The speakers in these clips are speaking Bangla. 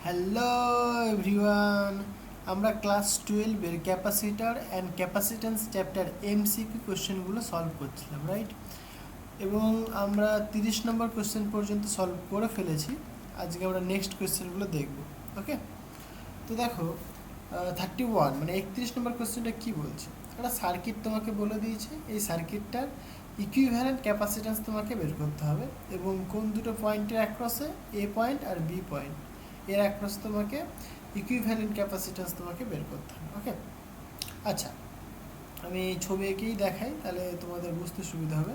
হ্যালো এভরিওয়ান, আমরা ক্লাস 12-এর capacitor and capacitance chapter MCQ কোশ্চেনগুলো সলভ করছিলাম, রাইট? এবং আমরা 30 নম্বর কোশ্চেন পর্যন্ত সলভ করে ফেলেছি। আজকে আমরা নেক্সট কোশ্চেনগুলো দেখব। ওকে, তো দেখো 31 মানে 31 নম্বর কোশ্চেনটা কী বলছে। একটা সার্কিট তোমাকে বলে দিয়েছে, এই সার্কিটটার ইকুইভ্যালেন্ট ক্যাপাসিট্যান্স তোমাকে বের করতে হবে এবং কোন দুটো পয়েন্টের অ্যাক্রসে, এ পয়েন্ট আর বি পয়েন্ট, এর অ্যাক্রস তোমাকে ইকুইভ্যালেন্ট ক্যাপাসিট্যান্স তোমাকে বের করতে হবে। ওকে, আচ্ছা আমি ছবি এঁকেই দেখাই, তাহলে তোমাদের বুঝতে সুবিধা হবে।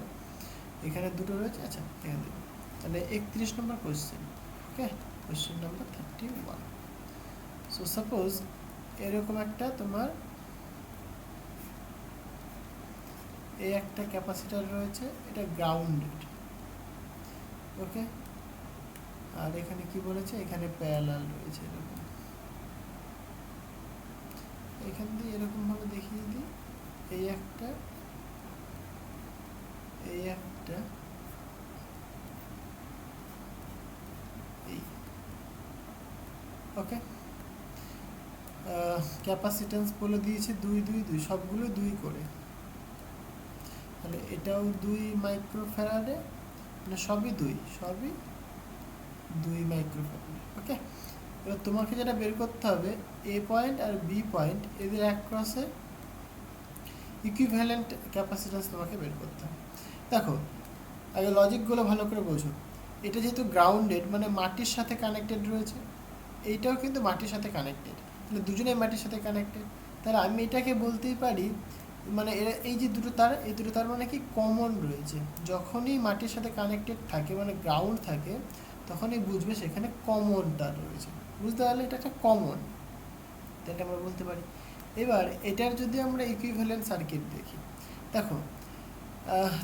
এখানে দুটো রয়েছে, আচ্ছা এখানে দেখো, তাহলে 31 নম্বর কোশ্চেন। ওকে, কোশ্চেন নাম্বার 31। সো সাপোজ এরকম একটা তোমার এই একটা ক্যাপাসিটার রয়েছে, এটা গ্রাউন্ডেড। ওকে, আর এখানে কি বলেছে, এখানে প্যারালাল রয়েছে এরকম। এখান দিয়ে এরকমভাবে দেখিয়ে দিই, এই একটা, এই একটা, এই। ওকে, ক্যাপাসিট্যান্স বলে দিয়েছে 2 সবগুলো 2 করে, তাহলে এটাও 2 মাইক্রোফ্যারাডে, মানে সবই 2 মাইক্রোফ্যারাডে। ওকে, এবার তোমাকে যেটা বের করতে হবে, এ পয়েন্ট আর বি পয়েন্ট এদের অ্যাক্রসে ইকুইভ্যালেন্ট ক্যাপাসিট্যান্স তোমাকে বের করতে হবে। দেখো আগে লজিকগুলো ভালো করে বোঝো। এটা যেহেতু গ্রাউন্ডেড মানে মাটির সাথে কানেক্টেড রয়েছে, এইটাও কিন্তু মাটির সাথে কানেক্টেড, তাহলে দুজনেই মাটির সাথে কানেক্টেড। তাহলে আমি এটাকে বলতেই পারি, মানে এরা এই যে দুটো তার, এই দুটো তার মানে কি কমন রয়েছে। যখনই মাটির সাথে কানেক্টেড থাকে মানে গ্রাউন্ড থাকে, তখনই বুঝবে সেখানে কমন তার রয়েছে। বুঝতে পারলে এটা একটা কমন, এটা আমরা বলতে পারি। এবার এটার যদি আমরা ইকুইভ্যালেন্ট সার্কিট দেখি, দেখো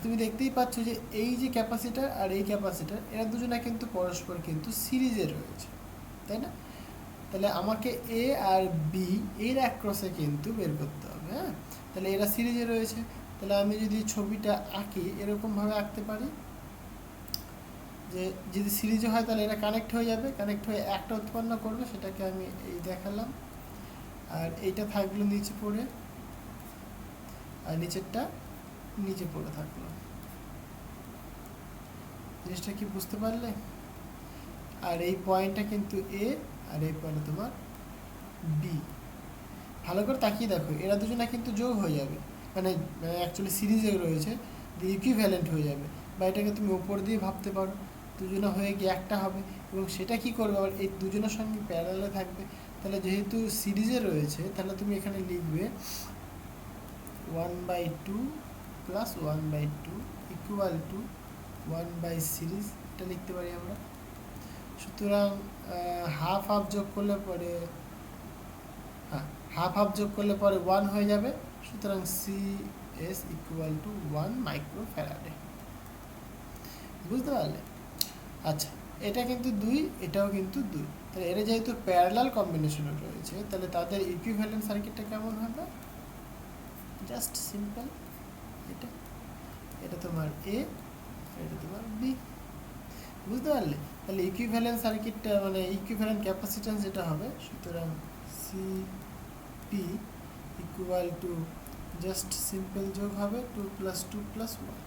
তুমি দেখতেই পাচ্ছ যে এই যে ক্যাপাসিটার আর এই ক্যাপাসিটার, এরা দুজনে কিন্তু পরস্পর কিন্তু সিরিজে রয়েছে, তাই না? তাহলে আমাকে এ আর বি এর অ্যাক্রসে কিন্তু বের করতে হবে। হ্যাঁ, তাহলে এরা সিরিজে রয়েছে, তাহলে আমি যদি ছবিটা আঁকি এরকমভাবে আঁকতে পারি যে যদি সিরিজে হয় তাহলে এরা কানেক্ট হয়ে যাবে, কানেক্ট হয়ে একটা উৎপন্ন করবে, সেটাকে আমি এই দেখালাম। আর এইটা থাকলো নিচে পড়ে, আর নিচেরটা নিচে পড়ে থাকলো। জিনিসটা কি বুঝতে পারলে? আর এই পয়েন্টটা কিন্তু এ, আর এই পয়েন্টটা তোমার বি। ভালো করে তাকিয়ে দেখো, এরা দুজনে কিন্তু যোগ হয়ে যাবে, মানে অ্যাকচুয়ালি সিরিজে রয়েছে, দিয়ে ইকুইভ্যালেন্ট হয়ে যাবে। বা এটাকে তুমি ওপর দিয়ে ভাবতে পারো, দুজনে হয়ে গিয়ে একটা হবে, এবং সেটা কি করবে আবার এই দুজনের সঙ্গে প্যারালালে থাকবে। তাহলে যেহেতু সিরিজে রয়েছে, তাহলে তুমি এখানে লিখবে 1/2 প্লাস 1/2 ইকুয়াল টু 1/সিরিজ, এটা লিখতে পারি আমরা। সুতরাং হাফ হাফ যোগ করলে পরে, হ্যাঁ হাফ হাফ যোগ করলে পরে 1 হয়ে যাবে। সুতরাং সি এস ইকুয়াল টু 1 মাইক্রোফ্যারাডে। বুঝতে পারলে? আচ্ছা, এটা কিন্তু 2, এটাও কিন্তু 2, তাহলে এরা যেহেতু প্যারালাল কম্বিনেশনে রয়েছে, তাহলে তাদের ইকুইভ্যালেন্ট সার্কিটটা কেমন হবে? জাস্ট সিম্পল, এটা এটা তোমার এ, এটা তোমার বি। বুঝতে পারলে? তাহলে ইকুইভ্যালেন্ট সার্কিটটা মানে ইকুইভ্যালেন্ট ক্যাপাসিট্যান্স যেটা হবে, সুতরাং C P equal to just simple যোগ হবে 2 + 2 + 1,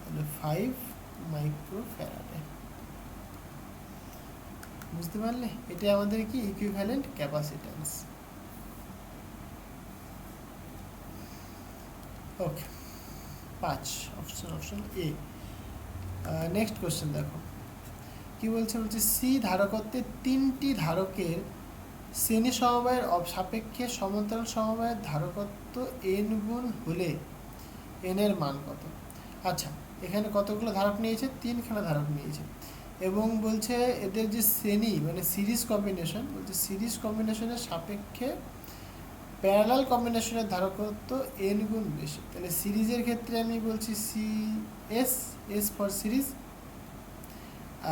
তাহলে 5 মাইক্রোফ্যারাডে। বুঝতে পারলে? এটা আমাদের কি equivalent capacitance. Okay, 5 option A. Next question দেখো কি বলছে, বলছে সি ধারকত্বের 3টি ধারকের শ্রেণী সমবায়ের সাপেক্ষে সমান্তরাল সমবায়ের ধারকত্ব n গুণ হলে n এর মান কত? আচ্ছা, এখানে কতগুলো ধারক নিয়েছে? 3খানা ধারক নিয়েছে, এবং বলছে এদের যে শ্রেণী মানে সিরিজ কম্বিনেশন, বলছে সিরিজ কম্বিনেশনের সাপেক্ষে প্যারালাল কম্বিনেশনের ধারকত্ব n গুণ বেশি। তাহলে সিরিজের ক্ষেত্রে আমি বলছি C S, S for series,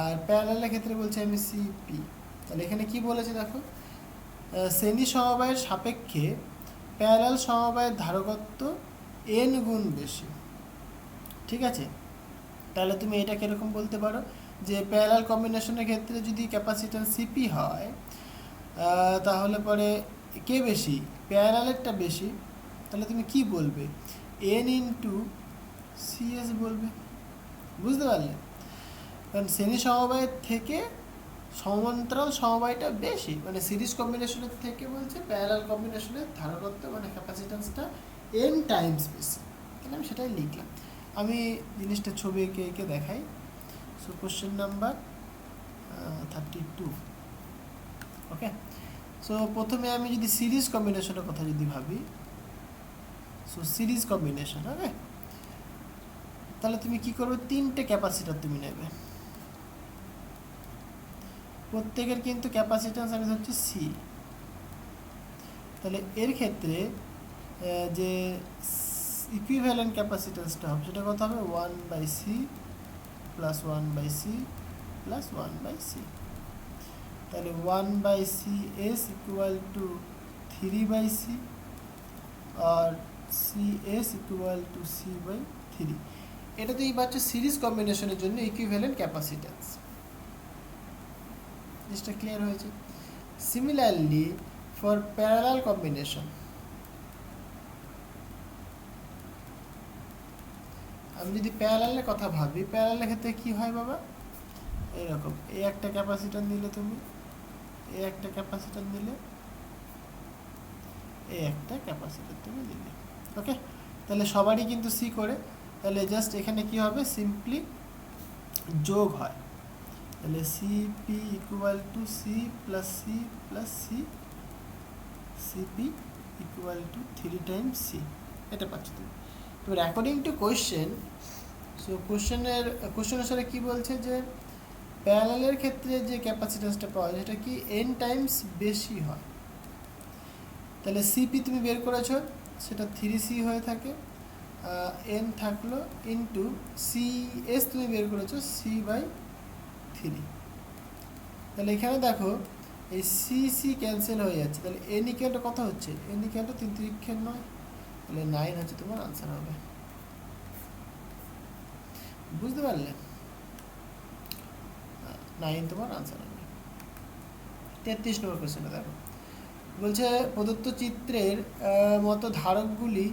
আর প্যারালালের ক্ষেত্রে বলছি আমি সি পি। তাহলে এখানে কি বলেছে দেখো, শ্রেণী সমবায়ের সাপেক্ষে প্যারালাল সমবায়ের ধারকত্ব n গুণ বেশি। ঠিক আছে, তাহলে তুমি এটা কীরকম বলতে পারো, যে প্যারালাল কম্বিনেশনের ক্ষেত্রে যদি ক্যাপাসিট্যান্স সিপি হয় তাহলে পরে কে বেশি, প্যারালালেরটা বেশি, তাহলে তুমি কি বলবে, এন ইন্টু সিএস বলবে। বুঝতে পারলে? কারণ শ্রেণী সমবায়ের থেকে সমান্তরাল সমবায়টা বেশি, মানে সিরিজ কম্বিনেশনের থেকে বলছে প্যারালাল কম্বিনেশনের ধারকত্ব মানে ক্যাপাসিট্যান্সটা এন টাইমস বেশি। তাহলে আমি সেটাই লিখলাম। আমি জিনিসটা ছবি এঁকে এঁকে দেখাই। So question number 32। ওকে, সো প্রথমে আমি যদি সিরিজ কম্বিনেশনের কথা যদি ভাবি, সো সিরিজ কম্বিনেশন, ওকে, তাহলে তুমি কি করবে, তিনটে ক্যাপাসিটার তুমি নেবে, প্রত্যেকের কিন্তু ক্যাপাসিট্যান্স আমি ধরছি সি। তাহলে এর ক্ষেত্রে যে ইকুইভ্যালেন্ট ক্যাপাসিট্যান্সটা হবে সেটা কত হবে, 1/c plus 1/c plus 1/c। তাহলে 1/cs ইকুয়াল টু 3/c আর cs ইকুয়াল টু c/3। এটা তো এই হচ্ছে সিরিজ কম্বিনেশনের জন্য ইকুইভ্যালেন্ট ক্যাপাসিট্যান্স। জিনিসটা ক্লিয়ার হয়েছে? সিমিলারলি ফর প্যারালাল কম্বিনেশন, আমি যদি প্যারালালের কথা ভাবি, প্যারালালের ক্ষেত্রে কি হয় বাবা, এরকম এই একটা ক্যাপাসিটর নিলে তুমি, এই একটা ক্যাপাসিটর নিলে, এই একটা ক্যাপাসিটর তুমি নিলে, ওকে। তাহলে সবারই কিন্তু সি করে, তাহলে জাস্ট এখানে কি হবে, সিম্পলি যোগ হয়। তাহলে CP equal to C plus C plus C, CP equal to 3 times C, এটা পাচ্ছ তুমি। এবার according to question, so question অনুসারে কী বলছে যে প্যারালালের ক্ষেত্রে যে ক্যাপাসিট্যান্সটা পাওয়া যায় সেটা কি এন টাইমস বেশি হয়। তাহলে সিপি তুমি বের করেছো, সেটা 3c হয়ে থাকে, এন থাকলো ইন্টু সিএস তুমি বের করেছো c/3। তাহলে এখানে দেখো এই সি ক্যান্সেল হয়ে যাচ্ছে, তাহলে এন ইকুয়ালটা কত হচ্ছে, এন ইকুয়ালটা 3 3 9, তাহলে 9 হচ্ছে তোমার আনসার হবে। বুঝতে পারলে? 9 তোমার আনসার হবে। 33 নম্বর কোশ্চেনে দেখো, বলছে প্রদত্ত চিত্রের মতো ধারকগুলি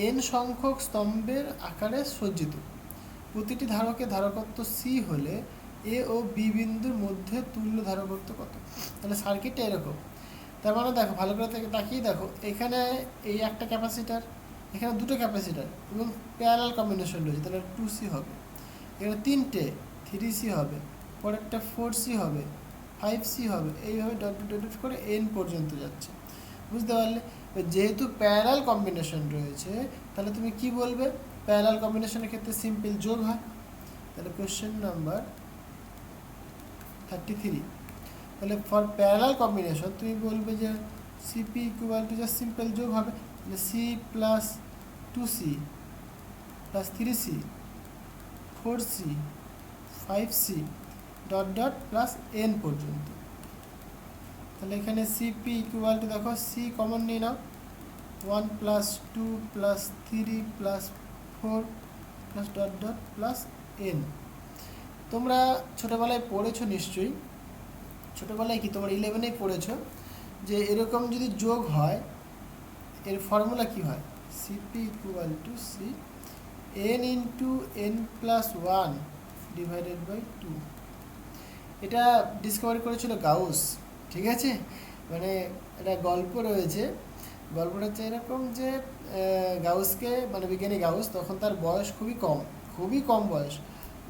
এন সংখ্যক স্তম্ভের আকারে সজ্জিত, প্রতিটি ধারকের ধারকত্ব সি হলে এ ও বি বিন্দুর মধ্যে তুল্য ধারকত্ব কত। তাহলে সার্কিটটা এরকম। তার মানে দেখো ভালো করে তাকিয়ে দেখো, এখানে এই একটা ক্যাপাসিটার, এখানে দুটো ক্যাপাসিটার এবং প্যারালাল কম্বিনেশন রয়েছে, তাহলে 2c হবে। এখানে তিনটে 3c হবে, পরেরটা 4c হবে, 5c হবে, এইভাবে ডট ডট ডট করে এন পর্যন্ত যাচ্ছে। বুঝতে পারলে? যেহেতু প্যারালাল কম্বিনেশন রয়েছে, তাহলে তুমি কি বলবে, প্যারালাল কম্বিনেশনের ক্ষেত্রে সিম্পল যোগ হয়। তাহলে কোশ্চেন নাম্বার 33, তাহলে ফর প্যারালাল কম্বিনেশন তুমি বলবে যে CP equal to just simple যোগ হবে, তাহলে C plus 2c plus 3c 4c 5c dot dot plus N পর্যন্ত। তাহলে এখানে সিপি ইকুয়াল টু দেখো সি কমন নিয়ে নাও, 1 plus 2 plus 3 plus 4 plus dot dot plus N. তোমরা ছোটোবেলায় পড়েছো নিশ্চয়ই, ছোটোবেলায় কি তোমরা 11-এ পড়েছো যে এরকম যদি যোগ হয় এর ফর্মুলা কি হয়, CP equal to C N into N plus 1 divided by 2। এটা ডিসকভারি করেছিল গাউস, ঠিক আছে। মানে একটা গল্প রয়েছে, গল্পটা হচ্ছে এরকম যে গাউসকে, মানে বিজ্ঞানী গাউস, তখন তার বয়স খুবই কম বয়স,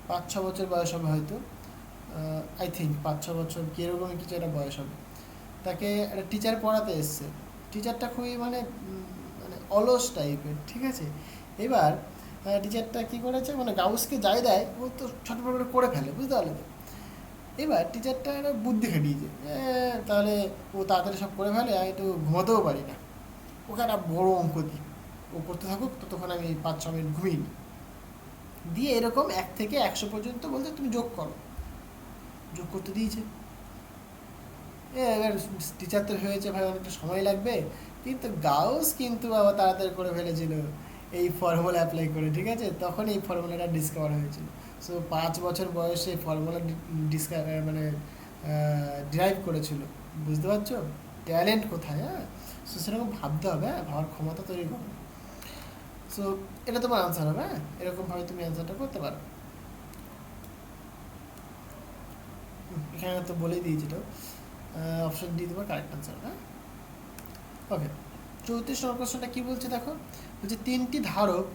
5-6 বছর বয়স হবে হয়তো, আই থিঙ্ক 5-6 বছর কি এরকম কিছু একটা বয়স হবে। তাকে একটা টিচার পড়াতে এসছে, টিচারটা খুবই মানে অলস টাইপের, ঠিক আছে। এবার টিচারটা কী করেছে, মানে গাউসকে যাই দেয় ও তো ছটফট করে ফেলে, বুঝতে পারলে তো। এবার টিচারটা একটা বুদ্ধি খাটিয়েছে, তাহলে ও তাড়াতাড়ি সব করে ফেলে, আমি একটু ঘুমাতেও পারি না, ওকে একটা বড়ো অঙ্ক দিই, ও করতে থাকুক, ততক্ষণ আমি 5-6 মিনিট ঘুমিয়ে নিই। দিয়ে এরকম 1 থেকে 100 পর্যন্ত বলতে তুমি যোগ করো, যোগ করতে দিয়েছে। এবার টিচার তো হয়েছে ভাই অনেকটা সময় লাগবে, কিন্তু গাউস কিন্তু বাবা তাড়াতাড়ি করে ফেলেছিল এই ফর্মুলা অ্যাপ্লাই করে, ঠিক আছে। তখন এই ফর্মুলাটা ডিসকভার হয়েছিল। সো 5 বছর বয়সে ফর্মুলা মানে ডিরাইভ করেছিল, বুঝতে পারছো ট্যালেন্ট কোথায়? হ্যাঁ, সো সেরকম ভাবতে হবে, হ্যাঁ, ভাবার ক্ষমতা তৈরি করো। সো এটা তোমার আনসার হবে, হ্যাঁ, এরকমভাবে তুমি অ্যান্সারটা করতে পারো। এখানে তো বলেই দিয়েছি, তো অপশন ডি তোমার কারেক্ট আনসার। হ্যাঁ, ওকে। 34 নম্বর কোশ্চেনটা কী বলছে দেখো, বলছে 3টি ধারক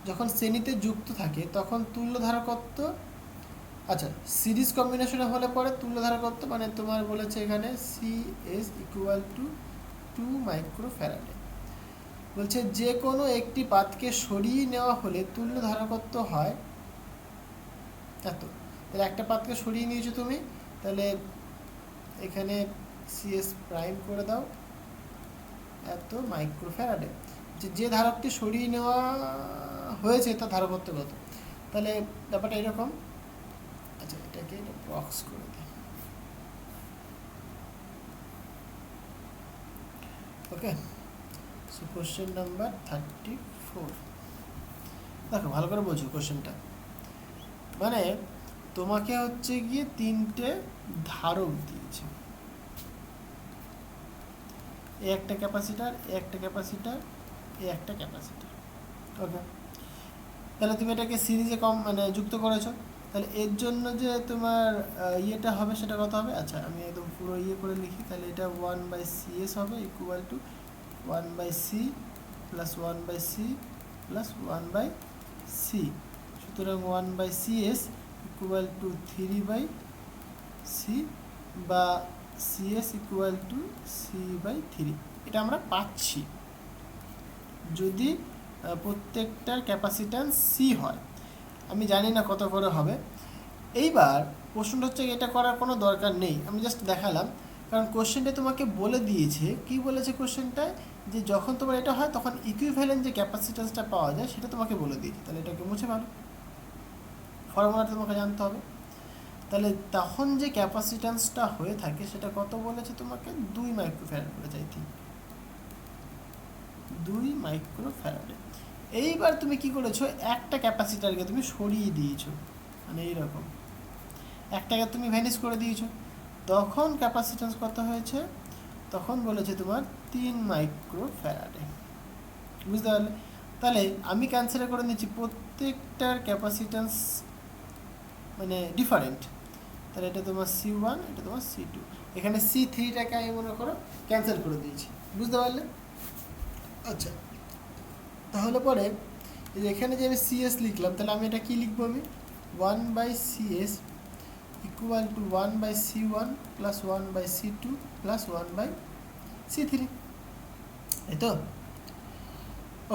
যখন শ্রেণীতে যুক্ত থাকে তখন তুল্য ধারকত্ব, আচ্ছা সিরিজ কম্বিনেশনে হলে পরে তুল্য ধারকত্ব মানে তোমার বলেছে এখানে CS ইকুয়াল টু 2 মাইক্রোফ্যারাডে। বলছে যে কোনো একটি পাতকে সরিয়ে নেওয়া হলে তুল্য ধারকত্ব হয় এত। তাহলে একটা পাতকে সরিয়ে নিয়েছো তুমি, তাহলে এখানে CS প্রাইম করে দাও এত মাইক্রোফ্যারাডে। যে ধারকটি সরিয়ে নেওয়া হয়েছে তার ধারকত্ব কত? তাহলে ব্যাপারটা এরকম, আচ্ছা এটাকে বক্স করে দিই, ওকে। সো কোশ্চেন নাম্বার 34, দেখো ভালো করে বোঝো কোশ্চেনটা। মানে তোমাকে হচ্ছে গিয়ে 3টে ধারক দিয়েছে, এ একটা ক্যাপাসিটার, এ একটা ক্যাপাসিটার, এ একটা ক্যাপাসিটার, ওকে। তাহলে তুমি এটাকে সিরিজে মানে যুক্ত করেছো, তাহলে এর জন্য যে তোমার ইয়েটা হবে সেটা কত হবে? আচ্ছা আমি একদম পুরো ইয়ে করে লিখি, তাহলে এটা 1/CS হবে equal to 1/C plus 1/C plus 1/C। সুতরাং 1/CS ইকুয়াল টু 3/C বা CS ইকুয়াল টু C/3। এটা আমরা পাচ্ছি যদি প্রত্যেকটার ক্যাপাসিট্যান্স সি হয়। আমি জানি না কত করে হবে। এইবার প্রশ্নটা হচ্ছে এটা করার কোনো দরকার নেই, আমি জাস্ট দেখালাম, কারণ কোশ্চেনটা তোমাকে বলে দিয়েছে, কি বলেছে কোশ্চেনটায়, যে যখন তোমার এটা হয় তখন ইকুইভ্যালেন্ট যে ক্যাপাসিট্যান্সটা পাওয়া যায় সেটা তোমাকে বলে দিয়েছে। তাহলে এটাকে মুছে ভালো, ফর্মুলাটা তোমাকে জানতে হবে। তাহলে তখন যে ক্যাপাসিট্যান্সটা হয়ে থাকে সেটা কত বলেছে তোমাকে? 2 মাইক্রোফ্যারাড বলেছে, আই থিঙ্ক 2 মাইক্রোফ্যারাডে। এইবার তুমি কি করেছো, একটা ক্যাপাসিটারকে তুমি সরিয়ে দিয়েছো, মানে এইরকম একটাকে তুমি ভ্যানিশ করে দিয়েছো, তখন ক্যাপাসিট্যান্স কত হয়েছে? তখন বলেছে তোমার 3 মাইক্রোফ্যারাডে, বুঝতে পারলে? তাহলে আমি ক্যান্সেল করে নিচ্ছি, প্রত্যেকটার ক্যাপাসিট্যান্স মানে ডিফারেন্ট। তাহলে এটা তোমার C1, এটা তোমার C2, এখানে C3টাকে আমি মনে করো ক্যান্সেল করে দিয়েছি, বুঝতে পারলে? আচ্ছা তাহলে পরে এখানে যে আমি CS লিখলাম, তাহলে আমি এটা কি লিখবো? আমি 1/CS equal two 1/C1 plus 1/C2 plus 1/C3, এই তো,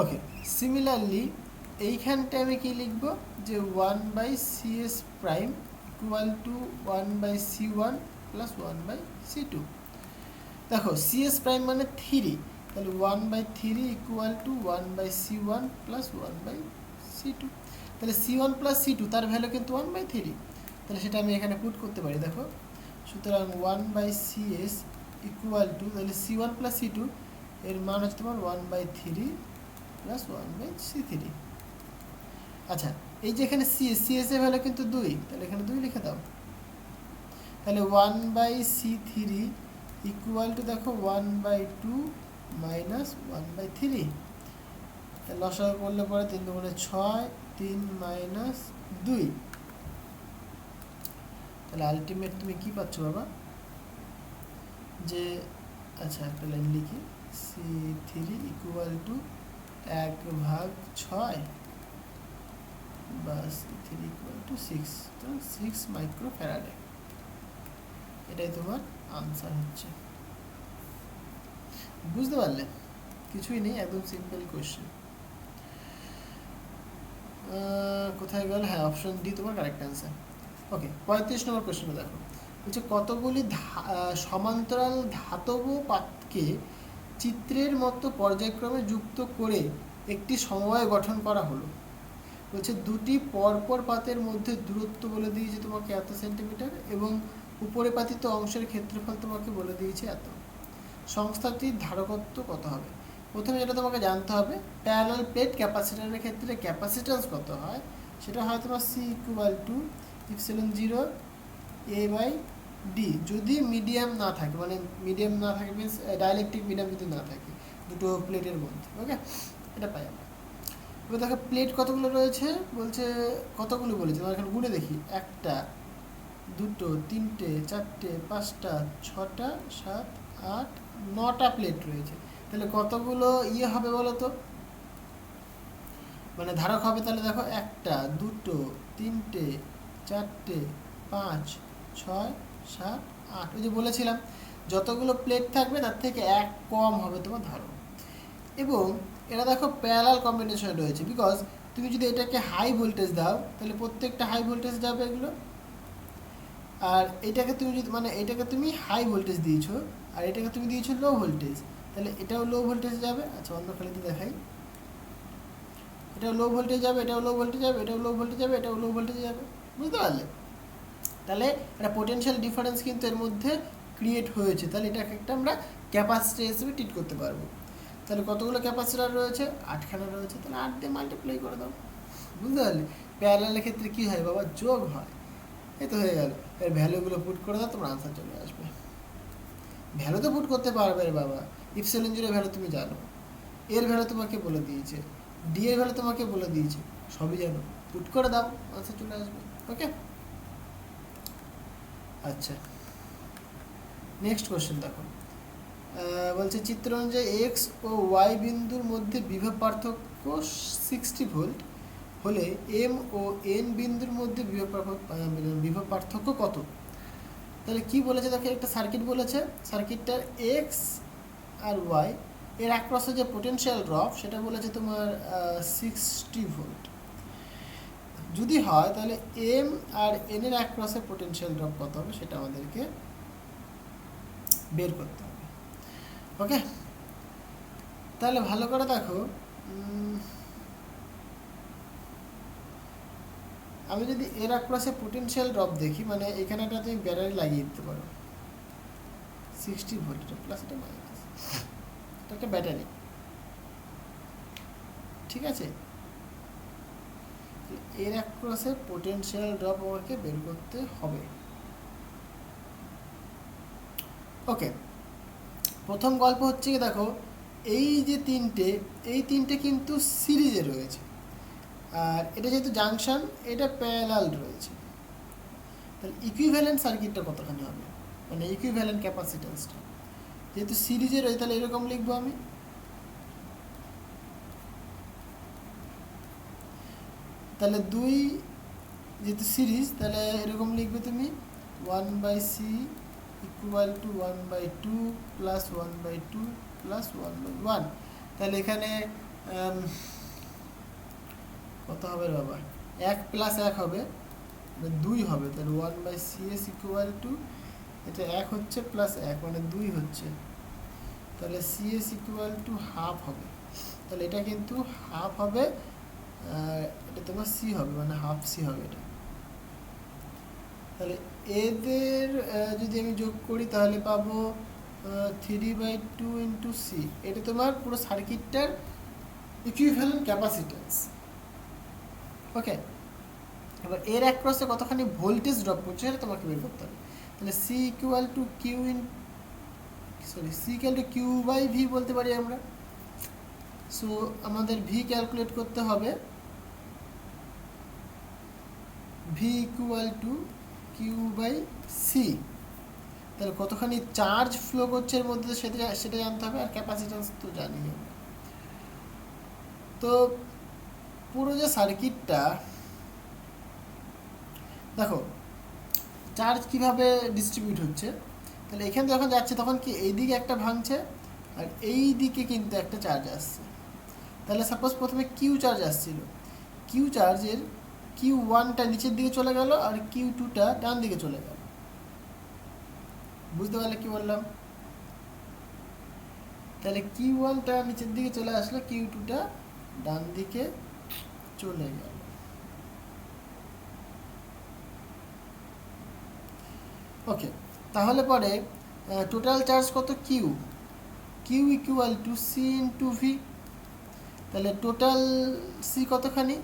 ওকে। সিমিলারলি এইখানটায় আমি কি লিখব, যে 1/CS prime equal to 1/C1 plus 1/C2। দেখো CS প্রাইম মানে 3, তাহলে 1/3 equal to 1/C1 plus 1/C2। তাহলে C1 প্লাস C2 তার ভ্যালু কিন্তু 1/3, তাহলে সেটা আমি এখানে পুট করতে পারি, দেখো। সুতরাং 1/CS ইকুয়াল টু, তাহলে C1 প্লাস C2 এর মান হচ্ছে তোমার 1/3 প্লাস 1/C3। আচ্ছা এই যে এখানে CS এর ভ্যালু কিন্তু 2, তাহলে এখানে 2 লিখে দাও। তাহলে 1/C3 ইকুয়াল টু দেখো 1/2 মাইনাস 1/3, লসাগু করলে পরে 3 দুগুণে 6, 3 মাইনাস 2, তাহলে আলটিমেট তুমি কি পাচ্ছ বাবা? যে আচ্ছা একটা লাইন লিখি, C3 ইকুয়াল টু 1/6 বা C3 ইকুয়াল টু 6, তো 6 মাইক্রোফ্যারাডে, এটাই তোমার আনসার হচ্ছে। বুঝতে পারলে? কিছুই নেই, একদম সিম্পল কোয়েশ্চেন। কোথায় গেল? হ্যাঁ, অপশন ডি তোমার কারেক্ট অ্যান্সার। ওকে, 35 নম্বর কোয়েশ্চেনটা দেখো, বলছে কতগুলি সমান্তরাল ধাতব পাতকে চিত্রের মতো পর্যায়ক্রমে যুক্ত করে একটি সমবায় গঠন করা হলো। বলছে দুটি পরপর পাতের মধ্যে দূরত্ব বলে দিয়েছে তোমাকে এত সেন্টিমিটার, এবং উপরে পাতিত অংশের ক্ষেত্রফল তোমাকে বলে দিয়েছে এত। সংস্থাটির ধারকত্ব কত হবে? প্রথমে যেটা তোমাকে জানতে হবে, প্যারালাল প্লেট ক্যাপাসিটরের ক্ষেত্রে ক্যাপাসিট্যান্স কত হয়, সেটা হয় তোমার C equal to epsilon 0 A by D, যদি মিডিয়াম না থাকে, মানে মিডিয়াম না থাকে মিনস ডাইলেকট্রিক মিডিয়াম যদি না থাকে দুটো প্লেটের মধ্যে। ওকে, এটা পাই আমরা। এবার দেখো প্লেট কতগুলো রয়েছে বলছে, কতগুলো বলেছে আমরা এখানে গুনে দেখি, 1টা 2টো 3টে 4টে 5টা 6টা 7 8 9টা প্লেট রয়েছে। তাহলে কতগুলো হবে বলো তো, মানে ধারক হবে। তাহলে দেখো 1টা 2টো 3টে 4টে 5 6 7 8, ওই যে বলেছিলাম যতগুলো প্লেট থাকবে তার থেকে এক কম হবে তোমার ধারক। এবং এরা দেখো প্যারালাল কম্বিনেশন রয়েছে, বিকজ তুমি যদি এটাকে হাই ভোল্টেজ দাও তাহলে প্রত্যেকটা হাই ভোল্টেজ যাবে এগুলো, আর এটাকে তুমি যদি মানে এটাকে তুমি হাই ভোল্টেজ দিয়েছো আর এটাকে তুমি দিয়েছো লো ভোল্টেজ, তাহলে এটাও লো ভোল্টেজ যাবে। আচ্ছা অন্য খালিতে দেখাই, এটাও লো ভোল্টেজ যাবে, এটাও লো ভোল্টেজ যাবে, এটাও লো ভোল্টেজ যাবে, এটাও লো ভোল্টেজ যাবে, বুঝতে পারলে? তাহলে একটা পোটেনশিয়াল ডিফারেন্স কিন্তু এর মধ্যে ক্রিয়েট হয়েছে। তাহলে এটাকে একটা আমরা ক্যাপাসিটি হিসেবে ট্রিট করতে পারবো। তাহলে কতগুলো ক্যাপাসিটার রয়েছে, 8খানা রয়েছে, তাহলে 8 দিয়ে মাল্টিপ্লাই করে দাও, বুঝতে পারলে? প্যারালালের ক্ষেত্রে কী হয় বাবা, যোগ হয়। এই তো হয়ে গেল, এর ভ্যালুগুলো পুট করে দাও, তোমার আনসার চলে আসবে। ভ্যালু তো পুট করতে পারবে রে বাবা, ইপসিলন 0 ভ্যালু তুমি জানো, এর ভ্যালু তোমাকে বলে দিয়েছে, ডি এর ভ্যালু তোমাকে বলে দিয়েছে, সবই জানো, পুট করে দাও, আনসার চলে আসবে। ওকে, আচ্ছা নেক্সট কোশ্চেন দেখো, বলছে চিত্র অনুযায়ী এক্স ও ওয়াই বিন্দুর মধ্যে বিভব পার্থক্য 60 ভোল্ট হলে এম ও এন বিন্দুর মধ্যে বিভব পার্থক্য কত? তাহলে কি বলেছে দেখো, একটা সার্কিট বলেছে, সার্কিটটার এক্স আর ওয়াই এর অ্যাক্রসে যে পোটেনশিয়াল ড্রপ সেটা বলেছে তোমার 60 ভোল্ট। যদি হয় তাহলে এম আর এন এর অ্যাক্রসে পোটেনশিয়াল ড্রপ কত হবে সেটা আমাদেরকে বের করতে হবে। ওকে, তাহলে ভালো করে দেখো, আমি যদি এর অ্যাক্রসে পোটেনশিয়াল ড্রপ দেখি, মানে এখানে একটা তুমি ব্যাটারি লাগিয়ে দিতে পারো 60 ভোল্ট, এটা প্লাস এটা মাইনাস, এটা একটা ব্যাটারি, ঠিক আছে? এর অ্যাক্রসে পোটেনশিয়াল ড্রপ আমাকে বের করতে হবে। ওকে, প্রথম গল্প হচ্ছে কি দেখো, এই যে তিনটে কিন্তু সিরিজে রয়েছে, আর এটা যেহেতু জাংশন এটা প্যারালাল রয়েছে, তাহলে ইকুইভ্যালেন্ট সার্কিটটা কতখানি হবে, মানে ইকুইভ্যালেন্ট ক্যাপাসিট্যান্সটা যেহেতু সিরিজে রয়েছে, তাহলে এরকম লিখবো আমি, তাহলে দুই যেহেতু সিরিজ তাহলে এরকম লিখবে তুমি 1/c equal to 1/2 plus 1/2 plus 1/1। তাহলে এখানে কত হবে বাবা, 1 প্লাস 1 হবে, 2 হবে, তাহলে 1/cs ইকুয়াল টু, এটা 1 হচ্ছে প্লাস 1 মানে 2 হচ্ছে, তাহলে cs ইকুয়াল টু হাফ হবে, তাহলে এটা কিন্তু হাফ হবে, এটা তোমার সি হবে, মানে হাফ সি হবে এটা। তাহলে এদের যদি আমি যোগ করি তাহলে পাবো 3/2 ইন্টু সি, এটা তোমার পুরো সার্কিটটার ইকুইভ্যালেন্ট ক্যাপাসিট্যান্স। ওকে, এবার এর অ্যাক্রসে কতখানি ভোল্টেজ ড্রপ করছে সেটা তোমাকে বের করতে হবে। তাহলে C equal to Q by V বলতে পারি আমরা। সো আমাদের ভি ক্যালকুলেট করতে হবে, V equal to Q by C. তাহলে কতখানি চার্জ ফ্লো করছে এর মধ্যে সেটা জানতে হবে, আর ক্যাপাসিট্যান্স তো জানি আমরা। তো পুরো যে সার্কিটটা দেখো চার্জ কিভাবে ডিস্ট্রিবিউট হচ্ছে, তাহলে এখানে যখন যাচ্ছে তখন কি এই দিকে একটা ভাঙছে আর এই দিকে কিন্তু একটা চার্জ আসছে। তাহলে সাপোজ প্রথমে কিউ চার্জ আসছিল, কিউ চার্জের Q1টা নিচের দিকে চলে গেল আর Q2টা ডান দিকে চলে গেল, বুঝতে পারলে কি বললাম? তাহলে Q1টা নিচের দিকে চলে আসলো, Q2টা ডান দিকে চলে গেল। ওকে, তাহলে পরে টোটাল চার্জ কত, Q equal to C into V. তাহলে টোটাল সি কতখানি,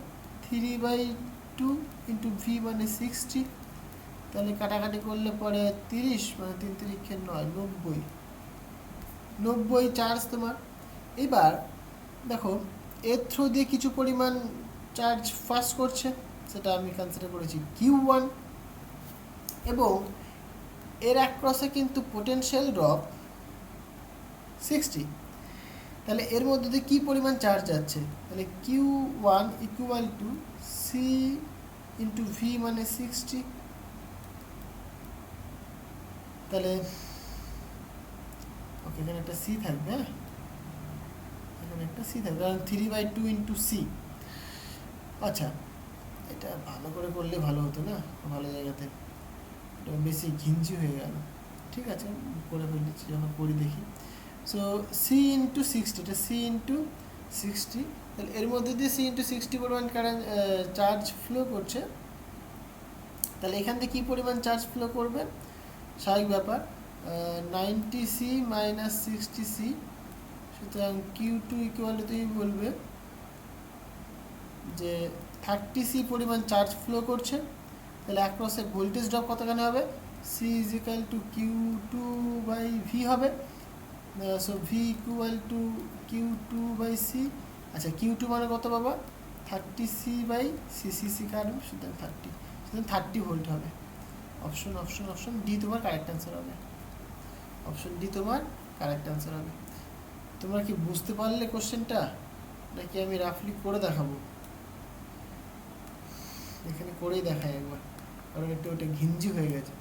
3/2 টু ইন্টু ভি মানে 60, তাহলে কাটাকাটি করলে পরে 30 মানে 3 তিরিখে 9, 90 চার্জ তোমার। এবার দেখো এর থ্রু দিয়ে কিছু পরিমাণ চার্জ পাস করছে, সেটা আমি কনসিডার করেছি Q1, এবং এর অ্যাক্রসে কিন্তু পোটেনশিয়াল ড্রপ 60। তাহলে এর মধ্যে দিয়ে কী পরিমাণ চার্জ যাচ্ছে, তাহলে Q1 equal to C into V মানে 60। তাহলে ওকে, এখানে একটা সি থাকবে, হ্যাঁ এখানে একটা সি থাকবে, কারণ 3/2 ইন্টু সি। আচ্ছা, এটা ভালো করে করলে ভালো হতো না, ভালো জায়গাতে, এটা বেশি ঘিঞ্জি হয়ে গেল। ঠিক আছে, করে ফেলেছি, যখন করি দেখি। সো সি ইন্টু 60, এটা সি ইন্টু 60, তাহলে এর মধ্যে দিয়ে সি ইন্টু 60 পরিমাণ কারেন্ট চার্জ ফ্লো করছে। তাহলে এখান থেকে কী পরিমাণ চার্জ ফ্লো করবে, স্বাভাবিক ব্যাপার, 90C মাইনাস 60C, সুতরাং Q2 ইকুয়াল তুমি বলবে যে 30C পরিমাণ চার্জ ফ্লো করছে। তাহলে অ্যাক্রসে ভোল্টেজ ড্রপ কতখানি হবে, C is equal to Q2 by V হবে। So V equal to Q2 by C. আচ্ছা, Q2 মানে কত বাবা, 30C বাই সি কারণ, সুতরাং 30 ভোল্ট হবে। অপশন অপশন অপশন ডি তোমার কারেক্ট অ্যান্সার হবে, অপশন ডি তোমার কারেক্ট অ্যান্সার হবে। তোমরা কি বুঝতে পারলে কোশ্চেনটা, নাকি আমি রাফলি করে দেখাবো? এখানে করেই দেখাই একবার, কারণ একটু ওটা ঘিঞ্জি হয়ে গেছে।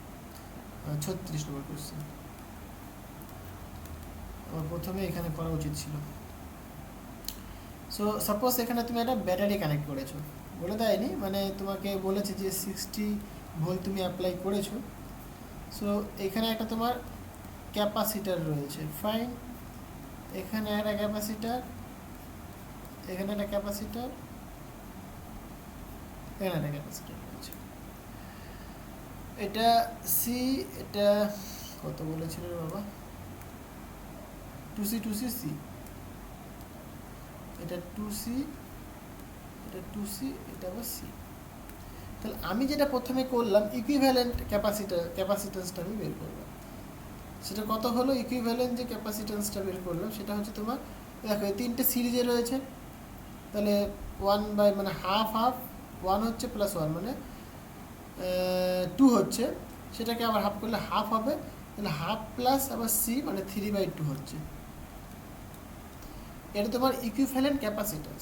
36 নম্বর কোশ্চেন আমার প্রথমে এখানে করা উচিত ছিল। সো সাপোজ এখানে তুমি একটা ব্যাটারি কানেক্ট করেছো, বলে দেয়নি, মানে তোমাকে বলেছে যে 60 ভোল্ট তুমি অ্যাপ্লাই করেছো। সো এখানে একটা তোমার ক্যাপাসিটার রয়েছে, ফাইন। এখানে একটা ক্যাপাসিটার, এখানে একটা ক্যাপাসিটার, এখানে একটা ক্যাপাসিটার রয়েছে। এটা সি, এটা কত বলেছিল রে বাবা, 2C সি, এটা 2C, এটা 2C, এটা আবার সি। তাহলে আমি যেটা প্রথমে করলাম, ইকুইভ্যালেন্ট ক্যাপাসিটেন্সটা আমি বের করলাম। সেটা কত হলো, ইকুইভ্যালেন্ট যে ক্যাপাসিটেন্সটা বের করলাম সেটা হচ্ছে তোমার, দেখো এই তিনটে সিরিজে রয়েছে, তাহলে 1 বাই মানে হাফ হাফ, 1 হচ্ছে প্লাস 1 মানে 2 হচ্ছে, সেটাকে আবার হাফ করলে হাফ হবে, তাহলে হাফ প্লাস আবার সি মানে 3/2 হচ্ছে। এটা তোমার ইকুইভ্যালেন্ট ক্যাপাসিটেন্স।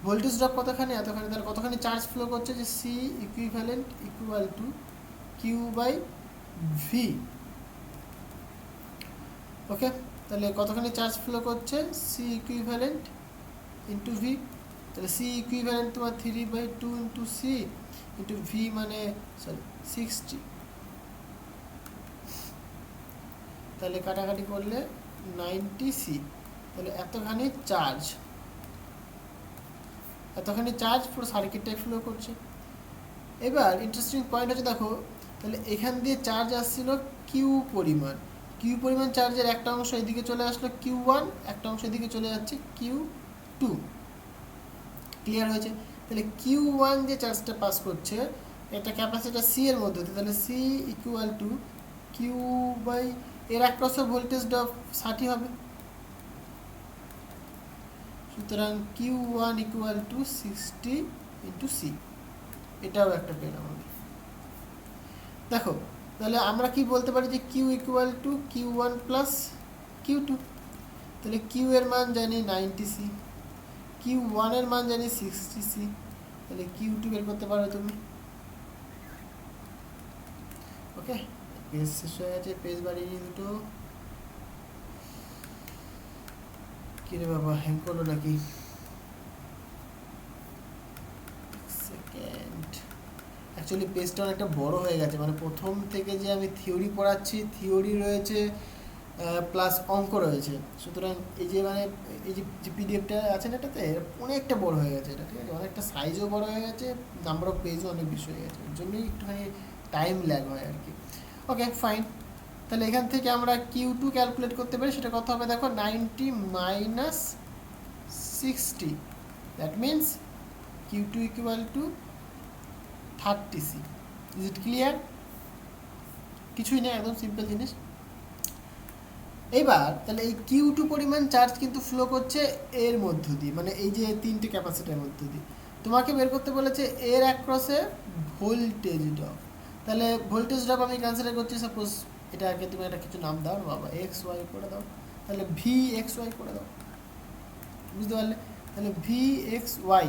ভোল্টেজ ড্রপ কতখানি, এতখানি, তাহলে কতখানি চার্জ ফ্লো করছে, যে C equivalent equal to Q by V. Okay, তাহলে কতখানি চার্জ ফ্লো করছে, সি ইকুইভ্যালেন্ট ইন্টু ভি। তাহলে সি ইকুইভ্যালেন্ট তোমার 3/2 ইন্টু সি ইন্টু ভি মানে 60। তাহলে কাটাকাটি করলে 90C, তাহলে এতখানি চার্জ পুরো সার্কিটটাই ফ্লো করছে। এবার ইন্টারেস্টিং পয়েন্ট হচ্ছে, দেখো তাহলে এখান দিয়ে চার্জ আসছিল কিউ পরিমাণ চার্জের একটা অংশ এদিকে চলে আসলো Q1, একটা অংশ এদিকে চলে যাচ্ছে Q2। ক্লিয়ার হয়েছে? তাহলে Q1 যে চার্জটা পাস করছে একটা ক্যাপাসিটার সি এর মধ্যে, তাহলে C equal to Q by এর অ্যাক্রসে ভোল্টেজ ড্রপ 60 হবে। সুতরাং Q1 equal two 60 into C, এটাও একটা পেলাম আমি। দেখো তাহলে আমরা কি বলতে পারি, যে Q equal two Q1 plus Q2। তাহলে কিউ এর মান জানি 90C, Q1 এর মান জানি 60C, তাহলে Q2 বের করতে পারো তুমি। ওকে, পেজ শেষ হয়ে গেছে, পেজ বাড়িয়ে নিয়ে দুটো। কিরে বাবা, হ্যাং করলো নাকি? সেকেন্ড, অ্যাকচুয়ালি পেজটা অনেকটা বড় হয়ে গেছে, মানে প্রথম থেকে যে আমি থিওরি পড়াচ্ছি, থিওরি রয়েছে প্লাস অঙ্ক রয়েছে, সুতরাং এই যে মানে এই যে পিডিএফটা আছে না, এটাতে অনেকটা বড় হয়ে গেছে এটা, ঠিক আছে, অনেকটা সাইজও বড় হয়ে গেছে, নাম্বার অফ পেজও অনেক বেশি হয়ে গেছে, ওর জন্যই একটুখানি টাইম ল্যাগ হয় আর কি। ওকে ফাইন, তাহলে এখান থেকে আমরা Q2 ক্যালকুলেট করতে পারি, সেটা কত হবে দেখো, 90 minus 60, that means Q2 equal to 30C। Is it clear? কিছুই না, একদম সিম্পল জিনিস। এবার তাহলে এই Q2 পরিমাণ চার্জ কিন্তু ফ্লো করছে এর মধ্য দিয়ে, মানে এই যে তিনটে ক্যাপাসিটারের মধ্য দিয়ে। তোমাকে বের করতে বলেছে এর অ্যাক্রসে ভোল্টেজ ড্রপ। তাহলে ভোল্টেজ ড্রপ আমি কনসিডার করছি, সাপোজ এটাকে তুমি একটা কিছু নাম দাও না বাবা, এক্স ওয়াই করে দাও, তাহলে ভি এক্স ওয়াই করে দাও, বুঝতে পারলে? তাহলে V X Y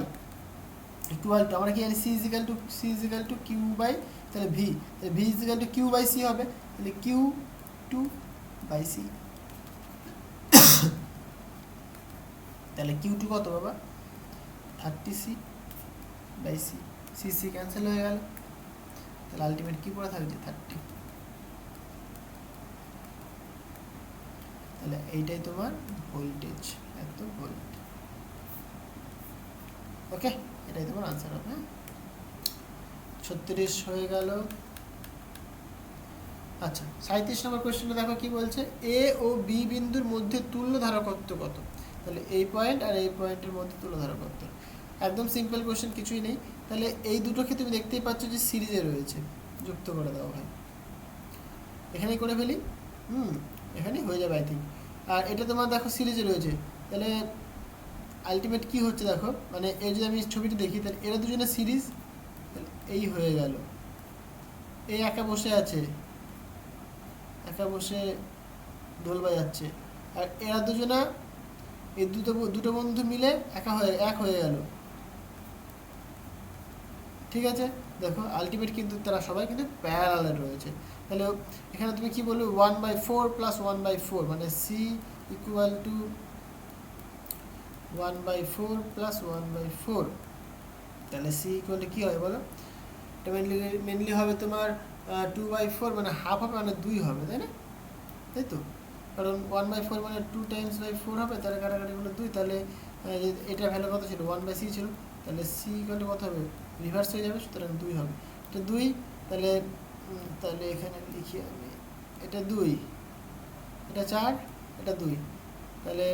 equal to, আমরা কি জানি C equal to Q by, তাহলে ভি, তাহলে V equal to Q by C হবে, তাহলে কিউ টু বাই সি। তাহলে Q2 কত বাবা? 30C by C, C C cancel হয়ে গেল, তাহলে আলটিমেট কি পড়ে থাকছে 30। তাহলে এইটাই তোমার ভোল্টেজ, এত ভোল্ট। ওকে, এটাই তোমার আনসার হবে। 36 হয়ে গেল। আচ্ছা, 37 নম্বর কোয়েশ্চেনটা দেখো কি বলছে, এ ও বি বিন্দুর মধ্যে তুল্য ধারকত্ব কত? তাহলে এই পয়েন্ট আর এই পয়েন্টের মধ্যে তুল্য ধারকত্ব, একদম সিম্পল কোয়েশ্চেন, কিছুই নেই। তাহলে এই দুটোকে তুমি দেখতেই পাচ্ছ যে সিরিজে রয়েছে, যুক্ত করে দাও ভাই, এখানেই করে ফেলি। এখানেই হয়ে যাবে আই থিঙ্ক। আর এটা তোমার দেখো সিরিজে রয়েছে, তাহলে আলটিমেট কি হচ্ছে দেখো, মানে এই যদি আমি ছবিটি দেখি, তাহলে এরা দুজনে সিরিজ, এই হয়ে গেল, এই একা বসে আছে, একা বসে ঢোল বাজাচ্ছে, আর এরা দুজনা, এই দুটো বন্ধু মিলে এক হয়ে গেল, ঠিক আছে? দেখো আলটিমেট কিন্তু তারা সবাই কিন্তু প্যারালালে রয়েছে। তাহলে এখানে তুমি কি বলবে, 1/4 প্লাস 1/4, মানে সি ইকুয়াল টু 1/4 প্লাস 1/4, তাহলে সি ইকুয়াল টু কী হবে বলো? এটা মেনলি হবে তোমার 2/4, মানে হাফ হবে, মানে 2 হবে, তাই না? তাই তো, কারণ 1/4 মানে 2 টাইমস বাই 4 হবে, তাহলে কাটাকাটি হলো 2, তাহলে এটা ভ্যালু কত ছিল? 1/c ছিল, তাহলে সি ইকুয়াল কত হবে? রিভার্স হয়ে যাবে, সুতরাং 2 হবে। এটা 2, তাহলে তাহলে এখানে লিখি আমি, এটা 2, এটা 4, এটা 2, তাহলে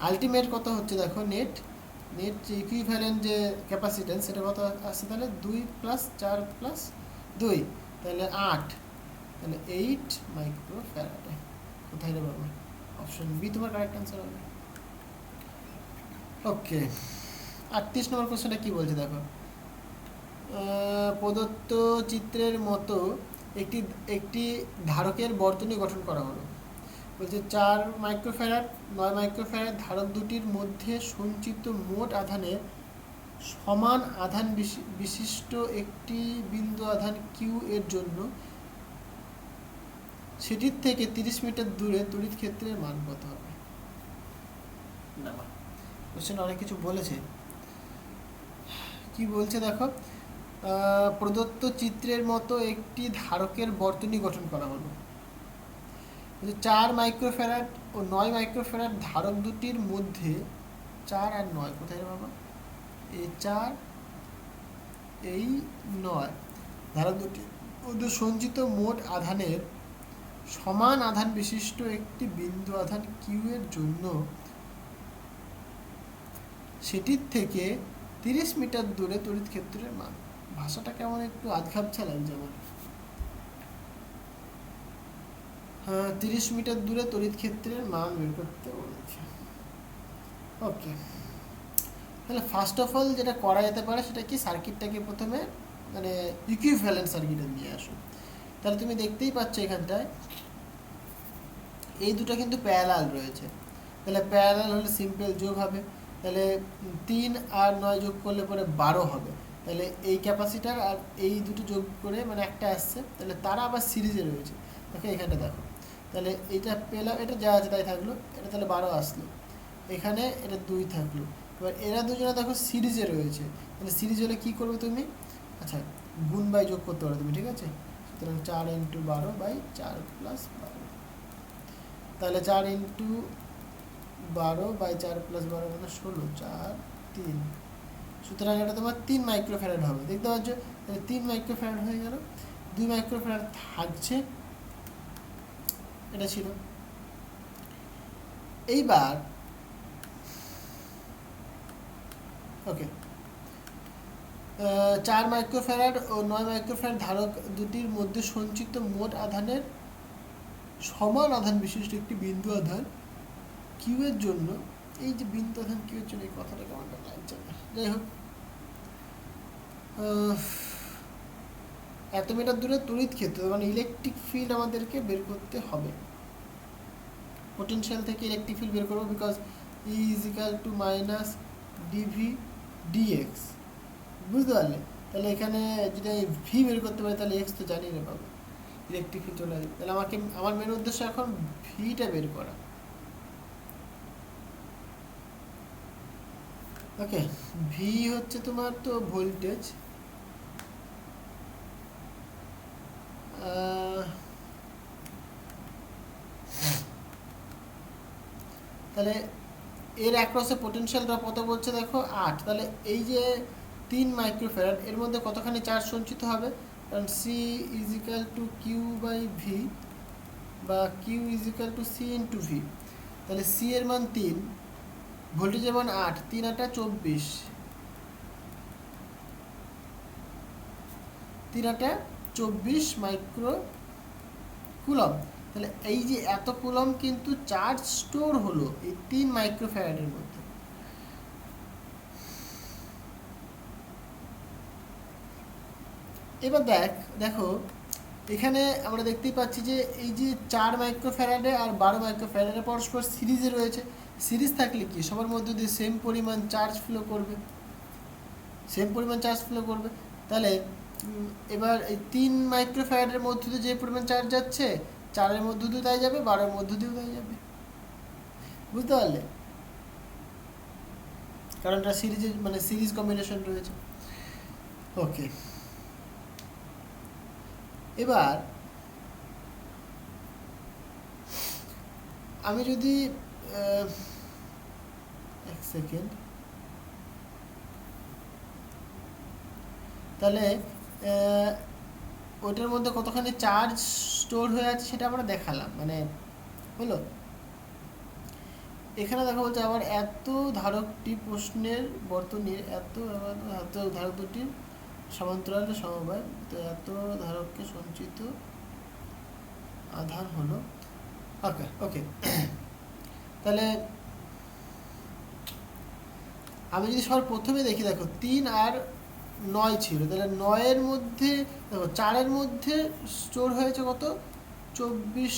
আলটিমেট কত হচ্ছে দেখো, নেট যে ইকুইভ্যালেন্ট যে ক্যাপাসিট্যান্স সেটা কত আসছে? তাহলে 2 প্লাস 4 প্লাস 2, তাহলে 8, তাহলে 8 মাইক্রোফ্যারাডে। কোথায় রে বাবা? অপশন বি তোমার কারেক্ট অ্যান্সার হবে। ওকে, 38 নম্বর কোশ্চেনটা কী বলছে দেখো, প্রদত্ত চিত্রের মতো একটি ধারকের বর্তনী গঠন করা হলো। বলছে 4 মাইক্রোফ্যারাড 9 মাইক্রোফ্যারাড ধারক দুটির মধ্যে সঞ্চিত মোট আধানের সমান আধান বিশিষ্ট একটি বিন্দু আধান কিউ এর জন্য সেটির থেকে 30 মিটার দূরে তড়িৎ ক্ষেত্রের মান কত হবে? না, কোশ্চেন অনেক কিছু বলেছে, কি বলছে দেখো, প্রদত্ত চিত্রের মতো একটি ধারকের বর্তনী গঠন করা হলো। 4 মাইক্রোফ্যারাড ও 9 মাইক্রোফ্যারাড ধারক দুটির মধ্যে, 4 আর 9 কোথায় বাবা? এই 4 এই 9 ধারক দুটির মধ্যে সঞ্চিত মোট আধানের সমান আধান বিশিষ্ট একটি বিন্দু আধান কিউ এর জন্য সেটির থেকে 30 মিটার দূরে তড়িৎ ক্ষেত্রের মান। ভাষাটা কেমন একটু আধখাপছা লাগছে আমার। হ্যাঁ, 30 মিটার দূরে তড়িৎ ক্ষেত্রের মান বের করতে বলেছে। ওকে, তাহলে ফার্স্ট অফ অল যেটা করা যেতে পারে সেটা কি, সার্কিটটাকে প্রথমে মানে ইকুইভ্যালেন্ট সার্কিটে নিয়ে আসো। তাহলে তুমি দেখতেই পাচ্ছ এখানটায় এই দুটো কিন্তু প্যারালাল রয়েছে, তাহলে প্যারালাল হলে সিম্পল যোগ হবে, তাহলে 3 আর 9 যোগ করলে পরে 12 হবে। তাহলে এই ক্যাপাসিটার আর এই দুটো যোগ করে মানে একটা আসছে, তাহলে তারা আবার সিরিজে রয়েছে। ওকে, এখানটা দেখো, তাহলে এটা পেলাম, এটা যা আছে তাই থাকলো, এটা তাহলে 12 আসলো, এখানে এটা 2 থাকলো। এবার এরা দুজনে দেখো সিরিজে রয়েছে, তাহলে সিরিজ হলে কী করবে তুমি? আচ্ছা, গুণ বাই যোগ করতে পারো তুমি, ঠিক আছে? সুতরাং 4 × 12 বাই 4 প্লাস 12, তাহলে 4 × 12 বাই 4 প্লাস 12 মানে 16, 4 3, সুতরাং এটা তোমার 3 মাইক্রোফ্যারাড হবে, দেখতে পাচ্ছ? তাহলে 3 মাইক্রোফ্যারাড হয়ে গেল, 2 মাইক্রোফ্যারাড থাকছে, এটা ছিল। এইবার ওকে, 4 মাইক্রোফ্যারাড ও 9 মাইক্রোফ্যারাড ধারক দুটির মধ্যে সঞ্চিত মোট আধানের সমান আধান বিশিষ্ট একটি বিন্দু আধান কিউ এর জন্য, এই যে বিন্দু আধান কিউ এর জন্য, এই কথাটা কেমন লাগছে না, যাই হোক, এত মিটার দূরে তড়িৎ ক্ষেত্র মানে ইলেকট্রিক ফিল্ড আমাদেরকে বের করতে হবে। পোটেনশিয়াল থেকে ইলেকট্রিক ফিল্ড বের করবো, because E is equal to minus DV DX. বুঝতে পারলে? তাহলে এখানে যদি আমি ভি বের করতে পারি তাহলে এক্স তো জানি না পাবো, ইলেকট্রিক ফিল্ড চলে আসবে। তাহলে আমাকে আমার মেন উদ্দেশ্য এখন ভিটা বের করা। ওকে, ভি হচ্ছে তোমার তো ভোল্টেজ, তাহলে এর অ্যাক্রসে পোটেনশিয়াল ড্রপ কত বলছে দেখো 8। তাহলে এই যে 3 মাইক্রোফ্যারাড এর মধ্যে কতখানি চার্জ সঞ্চিত হবে, কারণ C is equal to Q by V বা Q is equal to C into V. তাহলে সি এর মান 3, ভোল্টেজের মান 8, 3 8 24, 3 8 24 মাইক্রো কুলম। তাহলে এই যে এত কুলম কিন্তু চার্জ স্টোর হলো এই 3 মাইক্রোফ্যারাডের মধ্যে। এবার দেখো এখানে আমরা দেখতেই পাচ্ছি যে এই যে 4 মাইক্রোফ্যারাডে আর 12 মাইক্রোফ্যারাডে পরস্পর সিরিজে রয়েছে। সিরিজ থাকলে কি সবার মধ্যে দিয়ে সেম পরিমাণ চার্জ ফ্লো করবে, তাহলে এবার এই 3 মাইক্রোফ্যারাডের মধ্যে দিয়ে যে পরিমাণ চার্জ যাচ্ছে 4-এর মধ্য দিয়ে তাই যাবে, 12-এর মধ্য দিয়েও তাই যাবে। বুঝতে পারলে? কারণ এটা সিরিজে মানে সিরিজ কম্বিনেশন রয়েছে। ওকে, এবার আমি যদি এক সেকেন্ড, তাহলে ওইটার মধ্যে কতখানি চার্জ স্টোর হয়ে আছে সেটা আমরা দেখালাম, মানে হলো। এখানে দেখা বলছে আবার এত ধারকটি প্রশ্নের বর্তনীর এত ধারক দুটির সমান্তরালে সমবায়, তো এত ধারককে সঞ্চিত আধান হলো। ওকে ওকে, তাহলে আমি যদি সবার প্রথমে দেখি, দেখো 3 আর 9 ছিল, তাহলে 9-এর মধ্যে দেখো 4-এর মধ্যে স্টোর হয়েছে কত 24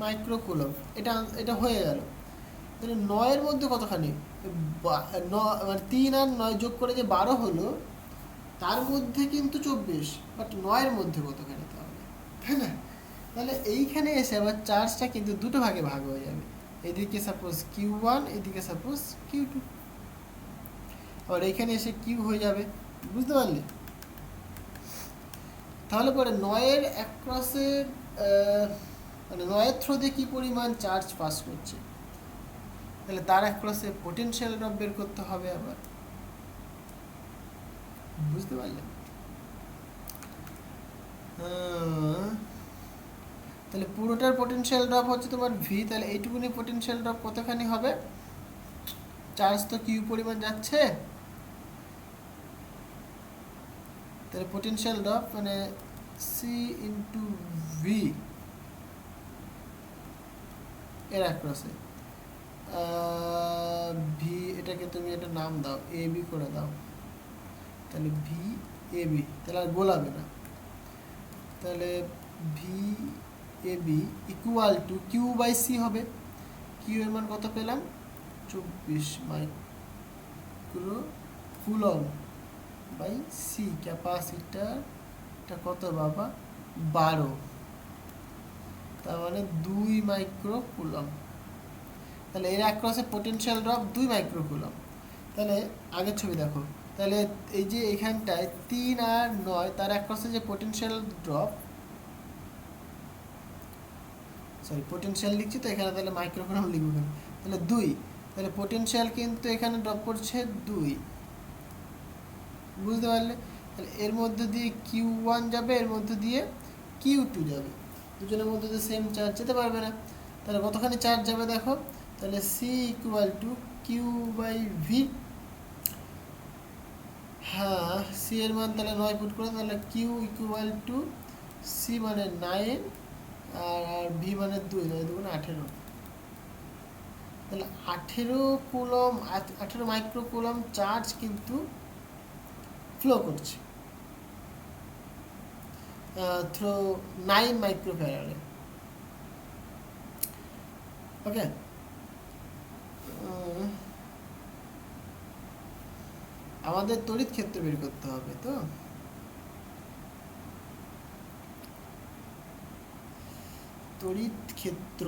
মাইক্রোকুলম, এটা হয়ে গেল। তাহলে 9-এর মধ্যে কতখানি, মানে 3 আর 9 যোগ করে যে 12 হলো, তার মধ্যে কিন্তু 24, বাট 9-এর মধ্যে কতখানি তাহলে, তাই না? তাহলে এইখানে এসে আবার চার্জটা কিন্তু দুটো ভাগে ভাগ হয়ে যাবে, এদিকে সাপোজ Q1, এদিকে সাপোজ Q2, আর এইখানে এসে কিউ হয়ে যাবে। বুঝতে পারলে? তাহলে পরে 9-এর অ্যাক্রসে মানে 9-এর থ্রু দিয়ে কী পরিমাণ চার্জ পাস করছে, তাহলে তার অ্যাক্রসে পোটেনশিয়াল ড্রপ বের করতে হবে আবার। বুঝতে পারলে? তাহলে পুরোটার পোটেনশিয়াল ড্রপ হচ্ছে তোমার ভি, তাহলে এইটুকুনি পোটেনশিয়াল ড্রপ কতখানি হবে, চার্জ তো কিউ পরিমাণ যাচ্ছে, তাহলে পোটেনশিয়াল ড্রপ মানে সি ইন্টু ভি এর অ্যাক্রসে ভি, এটাকে তুমি একটা নাম দাও, এ বি করে দাও, তাহলে ভি এ বি, তাহলে আর গোলাবে না। তাহলে V A B equal to Q by C হবে। কিউ এর মান কত পেলাম 24 মাইক্রো কুলম বাই সি, ক্যাপাসিটারটা কত বাবা 12, তার মানে 2 মাইক্রো কুলম। তাহলে এর অ্যাক্রসে পোটেনশিয়াল ড্রপ 2 মাইক্রো কুলম। তাহলে আগের ছবি দেখো, তাহলে এই যে এখানটায় 3 আর 9 তার অ্যাক্রসে যে পোটেনশিয়াল ড্রপ, সরি পোটেনশিয়াল লিখছি তো এখানে, তাহলে মাইক্রো কুলম লিখবো কেন, তাহলে 2, তাহলে পোটেনশিয়াল কিন্তু এখানে ড্রপ করছে 2। বুঝতে পারলে? তাহলে এর মধ্যে দিয়ে Q1 যাবে, এর মধ্যে দিয়ে Q2 যাবে, দুজনের মধ্যে দিয়ে সেম চার্জ যেতে পারবে না। তাহলে কতখানি চার্জ যাবে দেখো, তাহলে C equal to Q by V. হ্যাঁ, সি এর মান তাহলে 9 পুট করে, তাহলে কিউ ইকুয়াল টু সি মানে 9 আর ভি মানে 2, 9 2 18, তাহলে 18 কুলম 18 মাইক্রো কুলম চার্জ কিন্তু ফ্লো করছে থ্রু 9 মাইক্রো ফ্যারাডে। ওকে, আমাদের তড়িৎ ক্ষেত্র বের করতে হবে। তো তড়িৎ ক্ষেত্র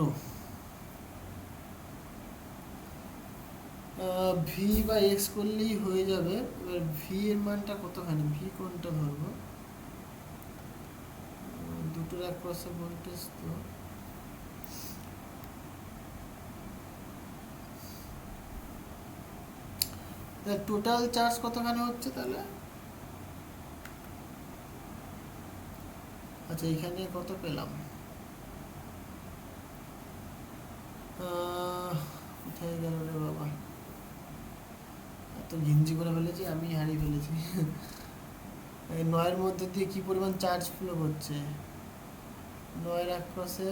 ভি বা এক্স করলেই হয়ে যাবে। এবার ভি এর মানটা কতখানি, ভি কোনটা ধরবো, দুটোর অ্যাক্রসে ভোল্টেজ তো টোটাল চার্জ কতখানি হচ্ছে তাহলে, আচ্ছা এখানে কত পেলাম, কোথায় গেল রে বাবা, এত ঘিঞ্জি করে ফেলেছি আমি, হারিয়ে ফেলেছি। 9-এর মধ্যে দিয়ে কি পরিমাণ চার্জ ফ্লো হচ্ছে, 9-এর অ্যাক্রসে,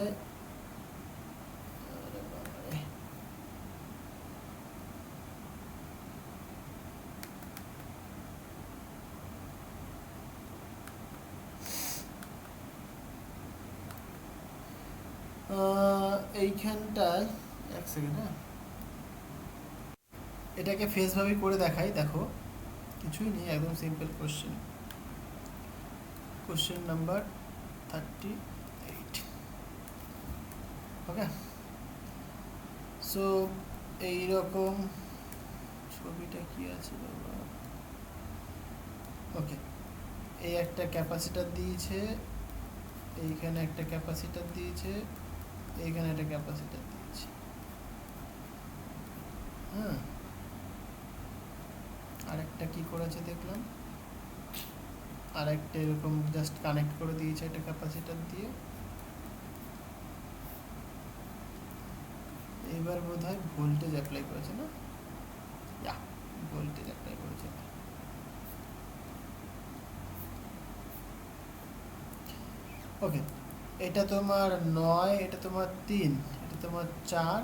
এইখানটায় এক সেকেন্ড, হ্যাঁ এটাকে ফেসভাবে করে দেখাই। দেখো কিছুই নেই, একদম সিম্পল কোশ্চেন, কোশ্চেন নাম্বার 38। ওকে, সো এইরকম ছবিটা কি আছে বাবা, ওকে এই একটা ক্যাপাসিটার দিয়েছে, এইখানে একটা ক্যাপাসিটার দিয়েছে, এইখানে একটা ক্যাপাসিটার দিয়েছে, হ্যাঁ আরেকটা কি করেছে দেখলাম, আরেকটা এরকম জাস্ট কানেক্ট করে দিয়েছে একটা ক্যাপাসিটার দিয়ে। এবার বোধহয় ভোল্টেজ অ্যাপ্লাই করেছে না, ইয়া ভোল্টেজ অ্যাপ্লাই করেছে। ওকে, এটা তোমার 9, এটা তোমার 3, এটা তোমার 4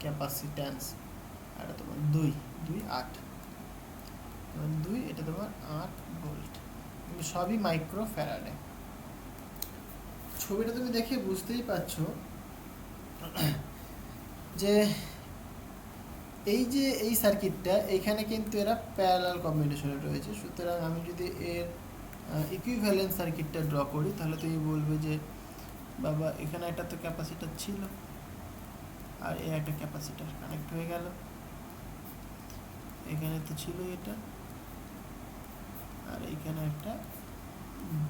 ক্যাপাসিট্যান্স, আর এটা তোমার 2 2 8, তোমার 2, এটা তোমার 8 ভোল্ট, এগুলো সবই মাইক্রো ফ্যারাডে। ছবিটা তুমি দেখে বুঝতেই পারছো যে এই যে এই সার্কিটটা, এইখানে কিন্তু এরা প্যারালাল কম্বিনেশনে রয়েছে। সুতরাং আমি যদি এর ইকুইভ্যালেন্ট সার্কিটটা ড্র করি, তাহলে তুমি বলবে যে বাবা এখানে একটা তো ক্যাপাসিটার ছিল, আর এ একটা ক্যাপাসিটার কানেক্ট হয়ে গেল, এখানে তো ছিল এটা, আর এইখানে একটা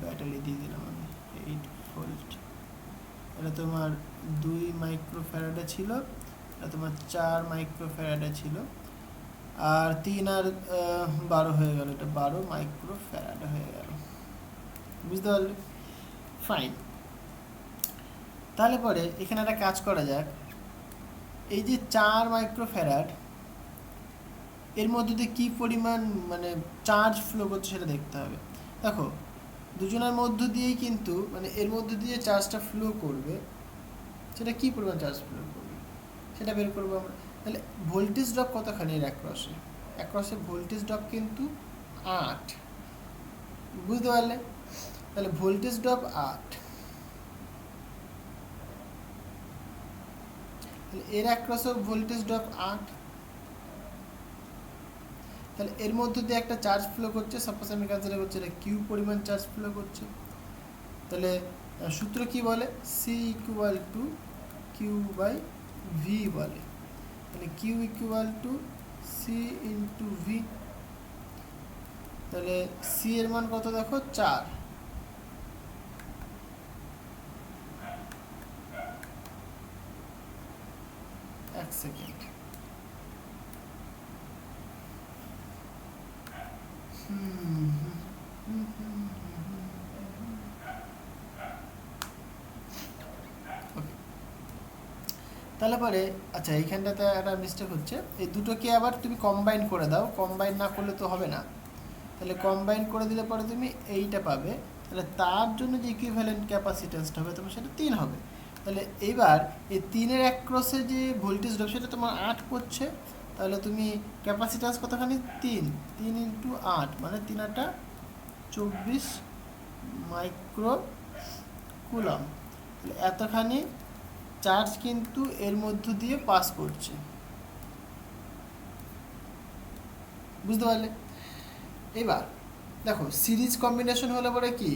ব্যাটারি দিয়ে দিলাম আমি 8 ভোল্ট, এটা তোমার 2 মাইক্রো ফ্যারাডে ছিল, এটা তোমার 4 মাইক্রো ফ্যারাডে ছিল, আর 3 আর 12 হয়ে গেল, এটা 12 মাইক্রো ফ্যারাডে হয়ে গেল। বুঝতে পারলে? ফাইন, তাহলে পরে এখানে একটা কাজ করা যাক, এই যে 4 মাইক্রো ফ্যারাড, এর মধ্যে দিয়ে কী পরিমাণ মানে চার্জ ফ্লো করছে সেটা দেখতে হবে। দেখো দুজনের মধ্য দিয়েই কিন্তু মানে এর মধ্যে দিয়ে চার্জটা ফ্লো করবে, সেটা কী পরিমাণ চার্জ ফ্লো করবে সেটা বের করবো আমরা। তাহলে ভোল্টেজ ড্রপ কতখানি এর অ্যাক্রসে, অ্যাক্রসে ভোল্টেজ ড্রপ কিন্তু 8, বুঝতে পারলে? তাহলে ভোল্টেজ ড্রপ 8, তাহলে এর অ্যাক্রসে ভোল্টেজ ড্রপ 8, তাহলে এর মধ্যে দিয়ে একটা চার্জ ফ্লো করছে, সাপোজ আমি কনসিডার করছি এটা কিউ পরিমাণ চার্জ ফ্লো করছে। তাহলে সূত্র কি বলে, C equal to Q by V বলে, তাহলে Q equal to C into V. তাহলে সি এর মান কত দেখো, 4, এক সেকেন্ড, তাহলে পরে আচ্ছা এইখানটাতে একটা মিস্টেক হচ্ছে, এই দুটোকে আবার তুমি কম্বাইন করে দাও, কম্বাইন না করলে তো হবে না। তাহলে কম্বাইন করে দিলে পরে তুমি এইটা পাবে, তাহলে তার জন্য যে ইকুইভ্যালেন্ট ক্যাপাসিট্যান্সটা হবে তোমার সেটা 3 হবে। তাহলে এইবার এই 3-এর অ্যাক্রসে যে ভোল্টেজ ড্রপ সেটা তোমার 8 করছে, তাহলে তুমি ক্যাপাসিট্যান্স কতখানি 3 ইন্টু 8 মানে 3 × 24 মাইক্রো কুলম। তাহলে এতখানি চার্জ কিন্তু এর মধ্য দিয়ে পাস করছে, বুঝতে পারলে? এবার দেখো সিরিজ কম্বিনেশন হলে পরে কি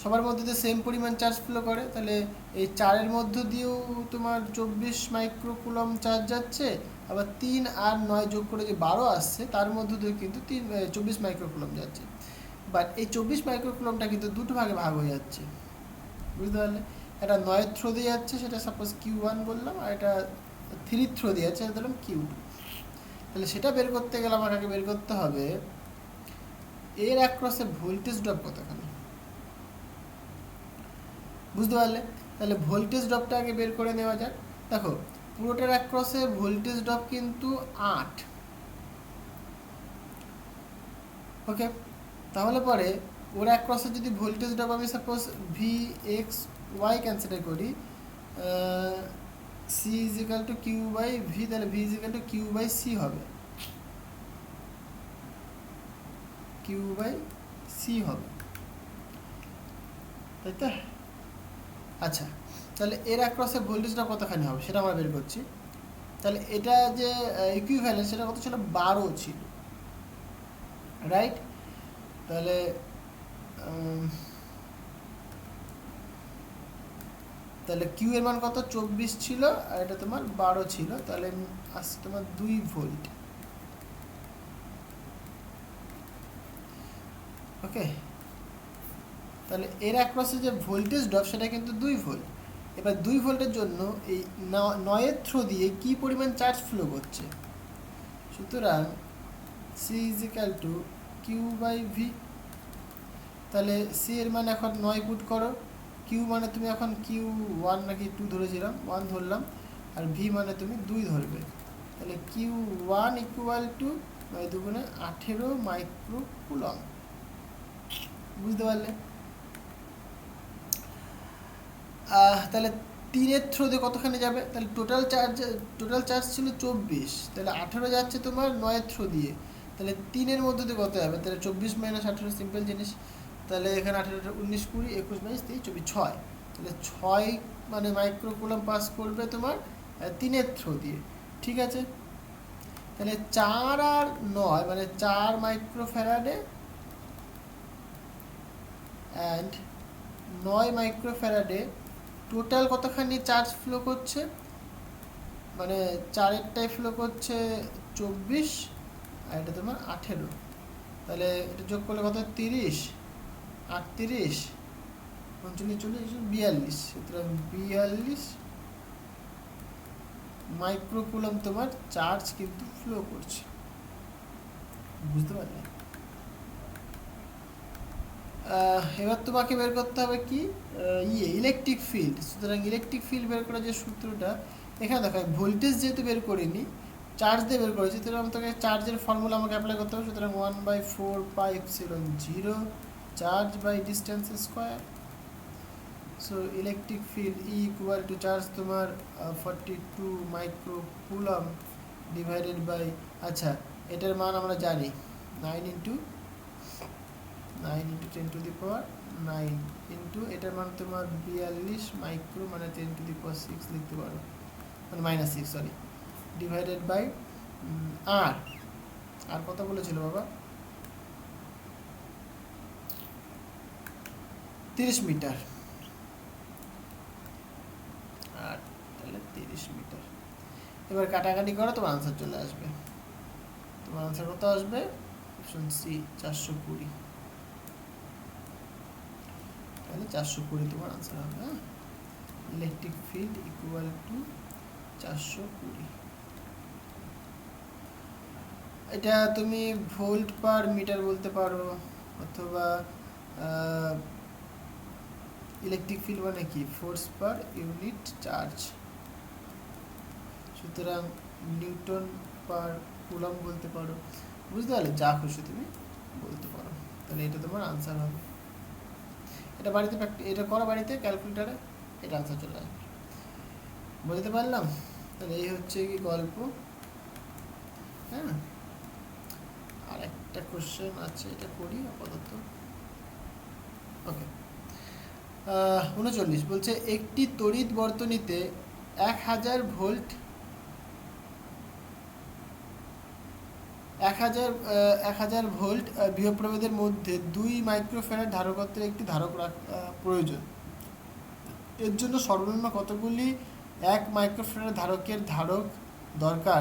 সবার মধ্যে তো সেম পরিমাণ চার্জ ফ্লো করে, তাহলে এই 4-এর মধ্য দিয়েও তোমার 24 মাইক্রো কুলম চার্জ যাচ্ছে, আবার 3 আর 9 যোগ করে যে 12 আসছে তার মধ্য দিয়ে কিন্তু 24 মাইক্রো কুলম যাচ্ছে। বাট এই 24 মাইক্রো কুলমটা কিন্তু দুটো ভাগে ভাগ হয়ে যাচ্ছে, বুঝতে পারলে? এটা 9-এর থ্রো দিয়ে যাচ্ছে, সেটা সাপোজ Q1 বললাম, আর এটা 3 থ্রো দিয়ে যাচ্ছে, ধরলাম Q2। তাহলে সেটা বের করতে গেলে আমাকে আগে বের করতে হবে এর অ্যাক্রসে ভোল্টেজ ড্রপ কতখানি, বুঝতে পারলে? তাহলে ভোল্টেজ ড্রপটা আগে বের করে নেওয়া যাক। দেখো পুরোটার অ্যাক্রসে ভোল্টেজ ড্রপ কিন্তু 8, ওকে? তাহলে পরে ওর অ্যাক্রসে যদি ভোল্টেজ ড্রপ আমি সাপোজ VXY কনসিডার করি, C = Q/V, তাহলে V = Q/C হবে, Q/C হবে, তাই তো? আচ্ছা, তাহলে এর অ্যাক্রসে ভোল্টেজটা কতখানি হবে সেটা আমরা বের করছি। তাহলে এটা যে ইকুইভ্যালেন্স সেটা কত ছিল, 12 ছিল, রাইট? তাহলে তাহলে কিউ এর মান কত, 24 ছিল, আর এটা তোমার 12 ছিল, তাহলে আসছে তোমার 2 ভোল্ট, ওকে? তাহলে এর অ্যাক্রসে যে ভোল্টেজ ড্রপ সেটা কিন্তু 2 ভোল্ট। এবার 2 ভোল্টের জন্য এই 9-এর থ্রো দিয়ে কি পরিমাণ চার্জ ফ্লো করছে, সুতরাং C = Q/V। তাহলে সি এর মান এখন 9 পুট করো, কিউ মানে তুমি এখন Q1 নাকি 2 ধরেছিলাম, 1 ধরলাম, আর ভি মানে তুমি 2 ধরবে। তাহলে Q1 = 9 দুগুণে 18 মাইক্রো কুলম, বুঝতে পারলে? তাহলে 3-এর থ্রোতে কতখানি যাবে, তাহলে টোটাল চার্জ ছিল 24, তাহলে 18 যাচ্ছে তোমার 9-এর থ্রো দিয়ে, তাহলে 3-এর মধ্যে দিয়ে কত যাবে, তাহলে 24 - 18 সিম্পল জিনিস। তাহলে এখানে 18, 19, 20, 21, 22, 23, 24, 6, তাহলে 6 মানে মাইক্রো কুলম পাস করবে তোমার 3-এর থ্রো দিয়ে, ঠিক আছে? তাহলে 4 আর 9 মানে 4 micro Faraday and 9 micro Faraday total কতখানি চার্জ ফ্লো করছে, মানে 4-এরটাই ফ্লো করছে 24, আর এটা তোমার 18, তাহলে এটা যোগ করলে কত, 30, 38, 39, 40, 42, সুতরাং 42 মাইক্রো কুলম তোমার চার্জ কিন্তু ফ্লো করছে, বুঝতে পারলে? এবার তোমাকে বের করতে হবে কি, ইলেকট্রিক ফিল্ড। সুতরাং ইলেকট্রিক ফিল্ড বের করার যে সূত্রটা এখানে দেখো, ভোল্টেজ যেহেতু বের করিনি, চার্জ দিয়ে বের করেছি, সুতরাং তোমাকে চার্জের ফর্মুলা আমাকে অ্যাপ্লাই করতে হবে। সুতরাং 1/4πε0 charge by distance square. So electric field E = charge তোমার 42 মাইক্রো কুলম ডিভাইডেড বাই, আচ্ছা এটার মান আমরা জানি 9 × 10⁹ ইন্টু এটার মান তোমার 42 মাইক্রো মানে 10⁶ লিখতে পারো, মানে -6, সরি, ডিভাইডেড বাই আর কত বলেছিল বাবা, 30 মিটার, আর তাহলে 30 মিটার। এবার কাটাকাটি করো, তোমার আনসার চলে আসবে। তোমার আনসার কত আসবে, অপশন সি 420, তাহলে 420 তোমার আনসার হবে। হ্যাঁ, ইলেকট্রিক ফিল্ড = 420। এটা তুমি ভোল্ট পার মিটার বলতে পারো, অথবা ইলেকট্রিক ফিল্ড মানে কি, ফোর্স পার ইউনিট চার্জ, সুতরাং নিউটন পার কুলম বলতে পারো, বুঝতে পারলে? যা খুশি তুমি বলতে পারো। তাহলে এটা তোমার আনসার হবে। এটা বাড়িতে এটা করো বাড়িতে ক্যালকুলেটারে, এটা আনসার চলে আসবে। বুঝতে পারলাম? তাহলে এই হচ্ছে কি গল্প। হ্যাঁ, আর একটা কোশ্চেন আছে, এটা করি আপাতত। ওকে, 39 বলছে একটি তড়িৎ বর্তনীতে 1000 ভোল্ট 1000 ভোল্ট বিভব প্রভেদের মধ্যে 2 মাইক্রোফ্যারাড ধারকত্বের একটি ধারক প্রয়োজন। এর জন্য সর্বনিম্ন কতগুলি 1 মাইক্রোফ্যারাড ধারকের ধারক দরকার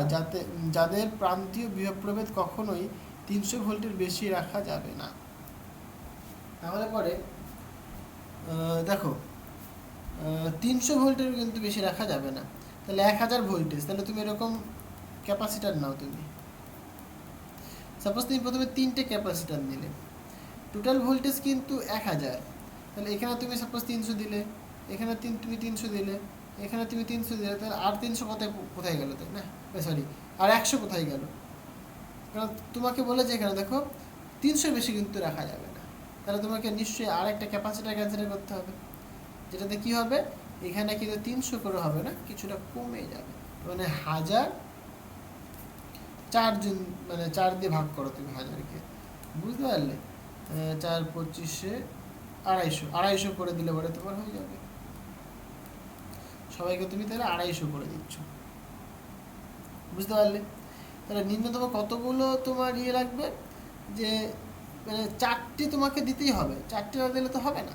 যাদের প্রান্তীয় বিভব প্রভেদ কখনোই 300 ভোল্টের বেশি রাখা যাবে না? তাহলে পরে দেখো 300 ভোল্টের কিন্তু বেশি রাখা যাবে না। তাহলে 1000 ভোল্টেজ, তাহলে তুমি এরকম ক্যাপাসিটার নাও। তুমি সাপোজ তুমি প্রথমে 3টে ক্যাপাসিটার নিলে, টোটাল ভোল্টেজ কিন্তু 1000। তাহলে এখানে তুমি সাপোজ 300 দিলে, এখানে তুমি 300 দিলে, এখানে তুমি 300 দিলে, তাহলে আর 300 কোথায় গেল? তাই না? সরি, আর 100 কোথায় গেল? কারণ তোমাকে বলেছে এখানে দেখো 300 বেশি কিন্তু রাখা যাবে না। তাহলে তোমাকে নিশ্চয়ই আর একটা ক্যাপাসিটার কনসিডার করতে হবে, যেটাতে কি হবে, এখানে কিন্তু 300 করে হবে না, কিছুটা কমে যাবে। মানে 1000 4 মানে 4 দিয়ে ভাগ করো তুমি 1000কে, বুঝতে পারলে? 4 25 250 করে দিলে পরে তোমার হয়ে যাবে। সবাইকে তুমি তাহলে 250 করে দিচ্ছ, বুঝতে পারলে? তাহলে নিম্নতম কতগুলো তোমার লাগবে, যে মানে 4টি তোমাকে দিতেই হবে, 4টি না দিলে তো হবে না,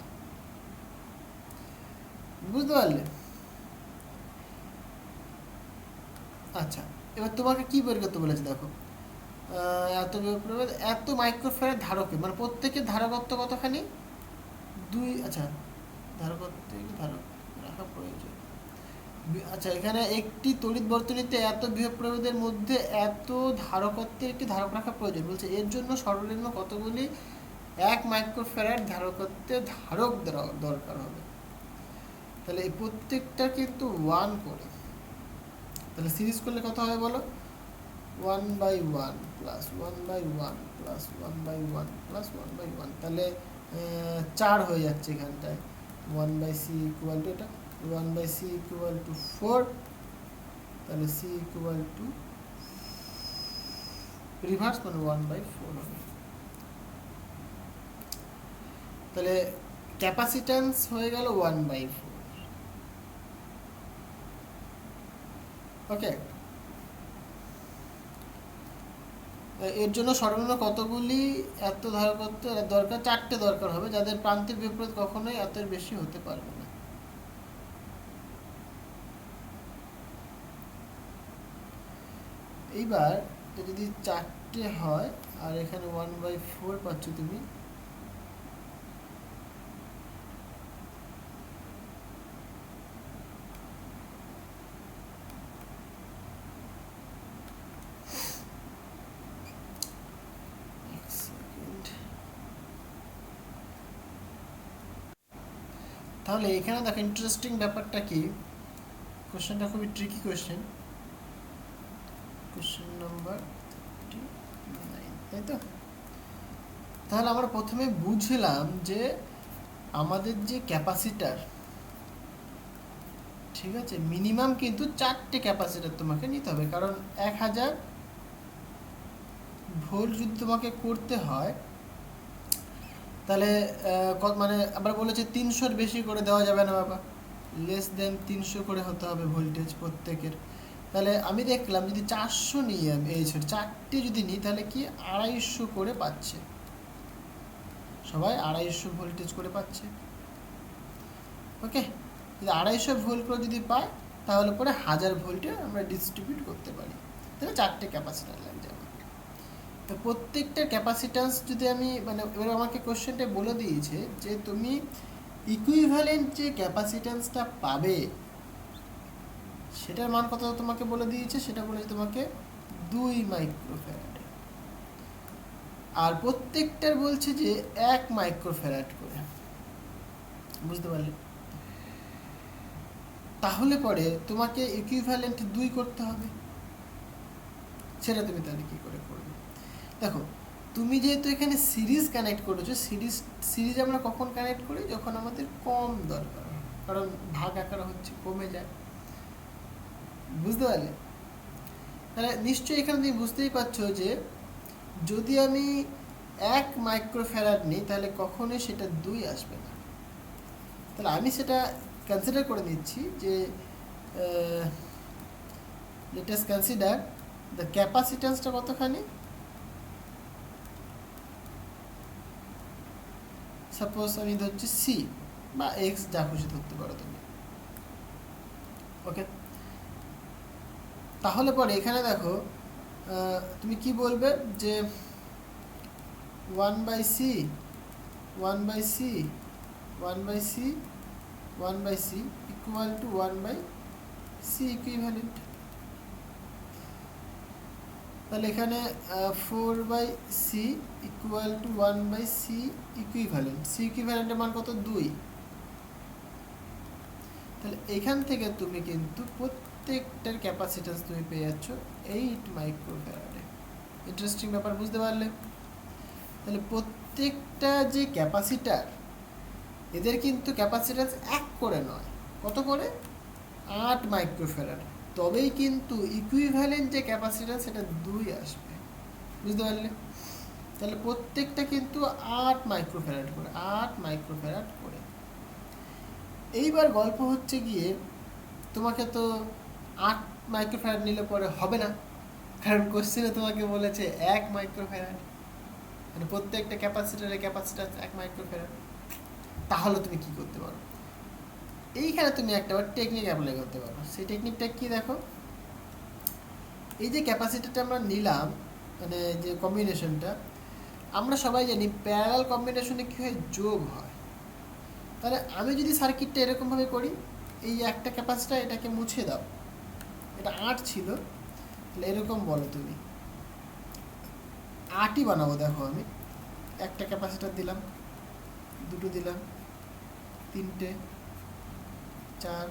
বুঝতে পারলে? আচ্ছা, এবার তোমাকে কি বের করতে বলেছে দেখো, এত মাইক্রোফ্যারাড ধারকে, মানে প্রত্যেকের ধারকত্ব কতখানি? 2। আচ্ছা, ধারকত্ব ধারক রাখা প্রয়োজন। আচ্ছা, এখানে একটি তড়িৎ বর্তনীতে এত বিভব প্রভেদের মধ্যে এত ধারকত্বের একটি ধারক রাখা প্রয়োজন বলছে। এর জন্য সর্বনিম্ন কতগুলি 1 মাইক্রোফ্যারাড ধারকত্বের ধারক দরকার হবে? তাহলে এই প্রত্যেকটা কিন্তু 1 করে, তাহলে সিরিজ করলে কত হবে বলো? 1/1 প্লাস 1/1 প্লাস 1/1 প্লাস 1/1, তাহলে 4 হয়ে যাচ্ছে এখানটায়। 1/c ইকুয়াল টু এটা 1/c ইকুয়াল টু 4, তাহলে c ইকুয়াল টু রিভার্স মানে 1/4 হবে। তাহলে ক্যাপাসিট্যান্স হয়ে গেল 1/4। ওকে, এর জন্য সর্বনিম্ন কতগুলি এত ধারকত্ব দরকার? 4টে দরকার হবে, যাদের প্রান্তের বিপরীত কখনোই এতের বেশি হতে পারবে না। এইবার যদি 4টে হয় আর এখানে 1/4 পাচ্ছ তুমি, তাহলে এখানে দেখো ইন্টারেস্টিং ব্যাপারটা কি, কোশ্চেনটা খুবই ট্রিকি কোশ্চেন, কোশ্চেন নাম্বার 9, তাই তো? তাহলে আমরা প্রথমে বুঝলাম যে আমাদের যে ক্যাপাসিটার, ঠিক আছে, মিনিমাম কিন্তু 4টে ক্যাপাসিটার তোমাকে নিতে হবে, কারণ 1000 ভোল্ট যদি তোমাকে করতে হয়, তাহলে মানে আবার বলেছে 300-র বেশি করে দেওয়া যাবে না বাবা, লেস দেন 300 করে হতে হবে ভোল্টেজ প্রত্যেকের। তাহলে আমি দেখলাম যদি 400 নিই, আমি এই 4টে যদি নিই, তাহলে কি 250 করে পাচ্ছে, সবাই 250 ভোল্টেজ করে পাচ্ছে। ওকে, যদি 250 ভোল্ট করে যদি পাই, তাহলে পরে 1000 ভোল্টে আমরা ডিস্ট্রিবিউট করতে পারি। তাহলে 4টে ক্যাপাসিটার লাগবে। তো প্রত্যেকটা ক্যাপাসিট্যান্স যদি আমি মানে, এবার আমাকে কোশ্চেনটা বলে দিয়েছে যে তুমি ইকুইভ্যালেন্ট যে ক্যাপাসিট্যান্সটা পাবে সেটার মান কত তোমাকে বলে দিয়েছে, সেটা বলেছে তোমাকে 2 মাইক্রোফ্যারাড, আর প্রত্যেকটার বলছে যে 1 মাইক্রোফ্যারাড করে, বুঝতে পারলে? তাহলে পরে তোমাকে ইকুইভ্যালেন্ট 2 করতে হবে। সেটা তুমি তাহলে কী করে করবে? দেখো, তুমি যেহেতু এখানে সিরিজ কানেক্ট করেছো, সিরিজ আমরা কখন কানেক্ট করি? যখন আমাদের কম দরকার হয়, কারণ ভাগ আকার হচ্ছে কমে যায়। বুঝতে পারলে? তাহলে নিশ্চয়ই এখানে তুমি বুঝতেই পারছো যে যদি আমি 1 মাইক্রোফ্যারাড নিই তাহলে কখনোই সেটা 2 আসবে না। তাহলে আমি সেটা কনসিডার করে নিচ্ছি যে লেট আস কনসিডার দ্য ক্যাপাসিট্যান্সটা কতখানি। সাপোজ আমি ধরছি সি বা এক্স, যা খুশি ধরতে পারো তুমি। ওকে, তাহলে পরে এখানে দেখো তুমি কি বলবে যে 1/c 1/c 1/c 1/c equal to 1/c equivalent. তাহলে এখানে 4/c equal to 1/c equivalent. C ইকুইভ্যালেন্টের মান কত? 2। তাহলে এখান থেকে তুমি কিন্তু প্রত্যেকটার ক্যাপাসিট্যান্স তুমি পেয়ে যাচ্ছ 8 মাইক্রোফ্যারাডে। ইন্টারেস্টিং ব্যাপার, বুঝতে পারলে? তাহলে প্রত্যেকটা যে ক্যাপাসিটার, এদের কিন্তু ক্যাপাসিট্যান্স 1 করে নয়, কত করে? 8 মাইক্রোফ্যারাড। তবেই কিন্তু ইকুইভ্যালেন্ট যে ক্যাপাসিট্যান্স সেটা 2 আসবে। বুঝতে পারলে? তাহলে প্রত্যেকটা কিন্তু 8 মাইক্রোফ্যারাড করে, 8 মাইক্রোফ্যারাড করে। এইবার গল্প হচ্ছে গিয়ে তোমাকে তো 8 মাইক্রোফ্যারাড নিলে পরে হবে না, কারণ কোশ্চেনে তোমাকে বলেছে 1 মাইক্রোফ্যারাড, মানে প্রত্যেকটা ক্যাপাসিটারের ক্যাপাসিট্যান্স 1 মাইক্রোফ্যারাড। তাহলে তুমি কি করতে পারো? এইখানে তুমি একটা টেকনিক অ্যাপ্লাই করতে পারো। সেই টেকনিকটা কি? দেখো, এই যে ক্যাপাসিটারটা আমরা নিলাম, মানে যে কম্বিনেশনটা, আমরা সবাই জানি প্যারালাল কম্বিনেশনে কী হয়? যোগ হয়। তাহলে আমি যদি সার্কিটটা এরকমভাবে করি, এই একটা ক্যাপাসিটার, এটাকে মুছে দাও, এটা 8 ছিল, তাহলে এরকম বলো তুমি 8ই বানাবো। দেখো, আমি একটা ক্যাপাসিটার দিলাম, দুটো দিলাম, 3টে, 4,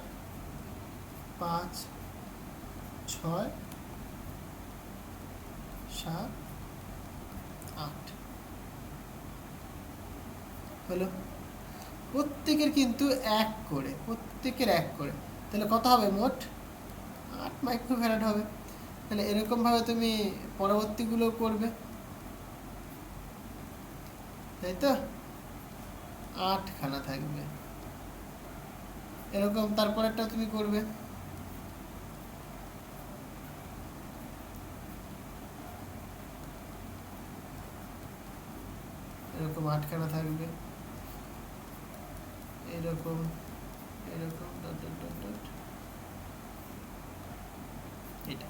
5, 6, 7, 8 হলো। প্রত্যেকের কিন্তু 1 করে, প্রত্যেকের 1 করে। তাহলে কত হবে? মোট 8 মাইক্রোফ্যারাড হবে। তাহলে এরকমভাবে তুমি পরবর্তীগুলো করবে, তাই তো? 8খানা থাকবে এরকম। তারপরেরটা তুমি করবে, এরকম 8খানা থাকবে, এরকম এরকম ডট ডট ডট ডট, এটা।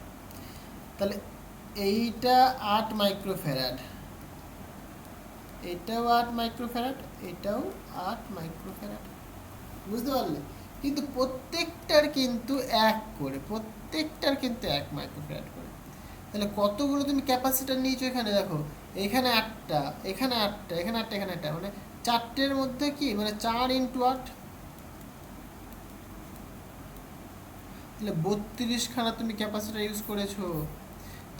তাহলে এইটা 8 মাইক্রোফ্যারাড, এটাও 8 মাইক্রোফ্যারাড, এটাও 8 মাইক্রোফ্যারাড। বুঝতে পারলে? কিন্তু প্রত্যেকটার কিন্তু 1 করে, প্রত্যেকটার কিন্তু 1 মাইক্রোফ্যারাড করে। তাহলে কতগুলো তুমি ক্যাপাসিটার নিয়েছো? এখানে দেখো, এখানে 8টা, এখানে 8টা, এখানে 8টা, এখানে 8টা, মানে 4টের মধ্যে কি, মানে 4 × 8, তাহলে 32খানা তুমি ক্যাপাসিটার ইউজ করেছো।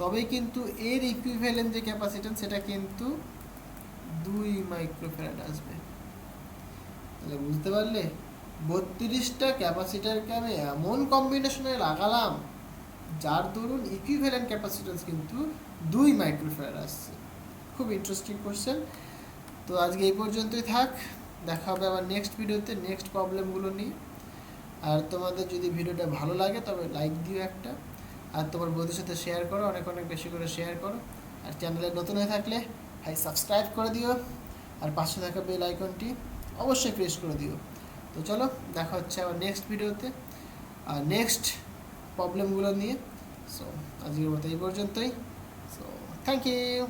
তবেই কিন্তু এর ইকুইভ্যালেন্ট যে ক্যাপাসিট্যান্স সেটা কিন্তু 2 মাইক্রোফ্যারাড আসবে। তাহলে বুঝতে পারলে? 32টা ক্যাপাসিটারকে আমি এমন কম্বিনেশনে লাগালাম যার দরুন ইকুইভ্যালেন্ট ক্যাপাসিট্যান্স কিন্তু 2 মাইক্রোফ্যারাড আসছে। খুব ইন্টারেস্টিং কোশ্চেন। তো আজকে এই পর্যন্তই থাক, দেখা হবে আবার নেক্সট ভিডিওতে নেক্সট প্রবলেমগুলো নিয়ে। আর তোমাদের যদি ভিডিওটা ভালো লাগে তবে লাইক দিও একটা, আর তোমার বন্ধুদের সাথে শেয়ার করো, অনেক অনেক বেশি করে শেয়ার করো। আর চ্যানেলে নতুন হয়ে থাকলে ভাই সাবস্ক্রাইব করে দিও, আর পাশে থাকা বেল আইকনটি অবশ্যই প্রেস করে দিও। তো চলো, দেখা হচ্ছে আবার নেক্সট ভিডিওতে আর নেক্সট প্রবলেমগুলো নিয়ে। সো আজকের মতো এই পর্যন্তই। So thank you.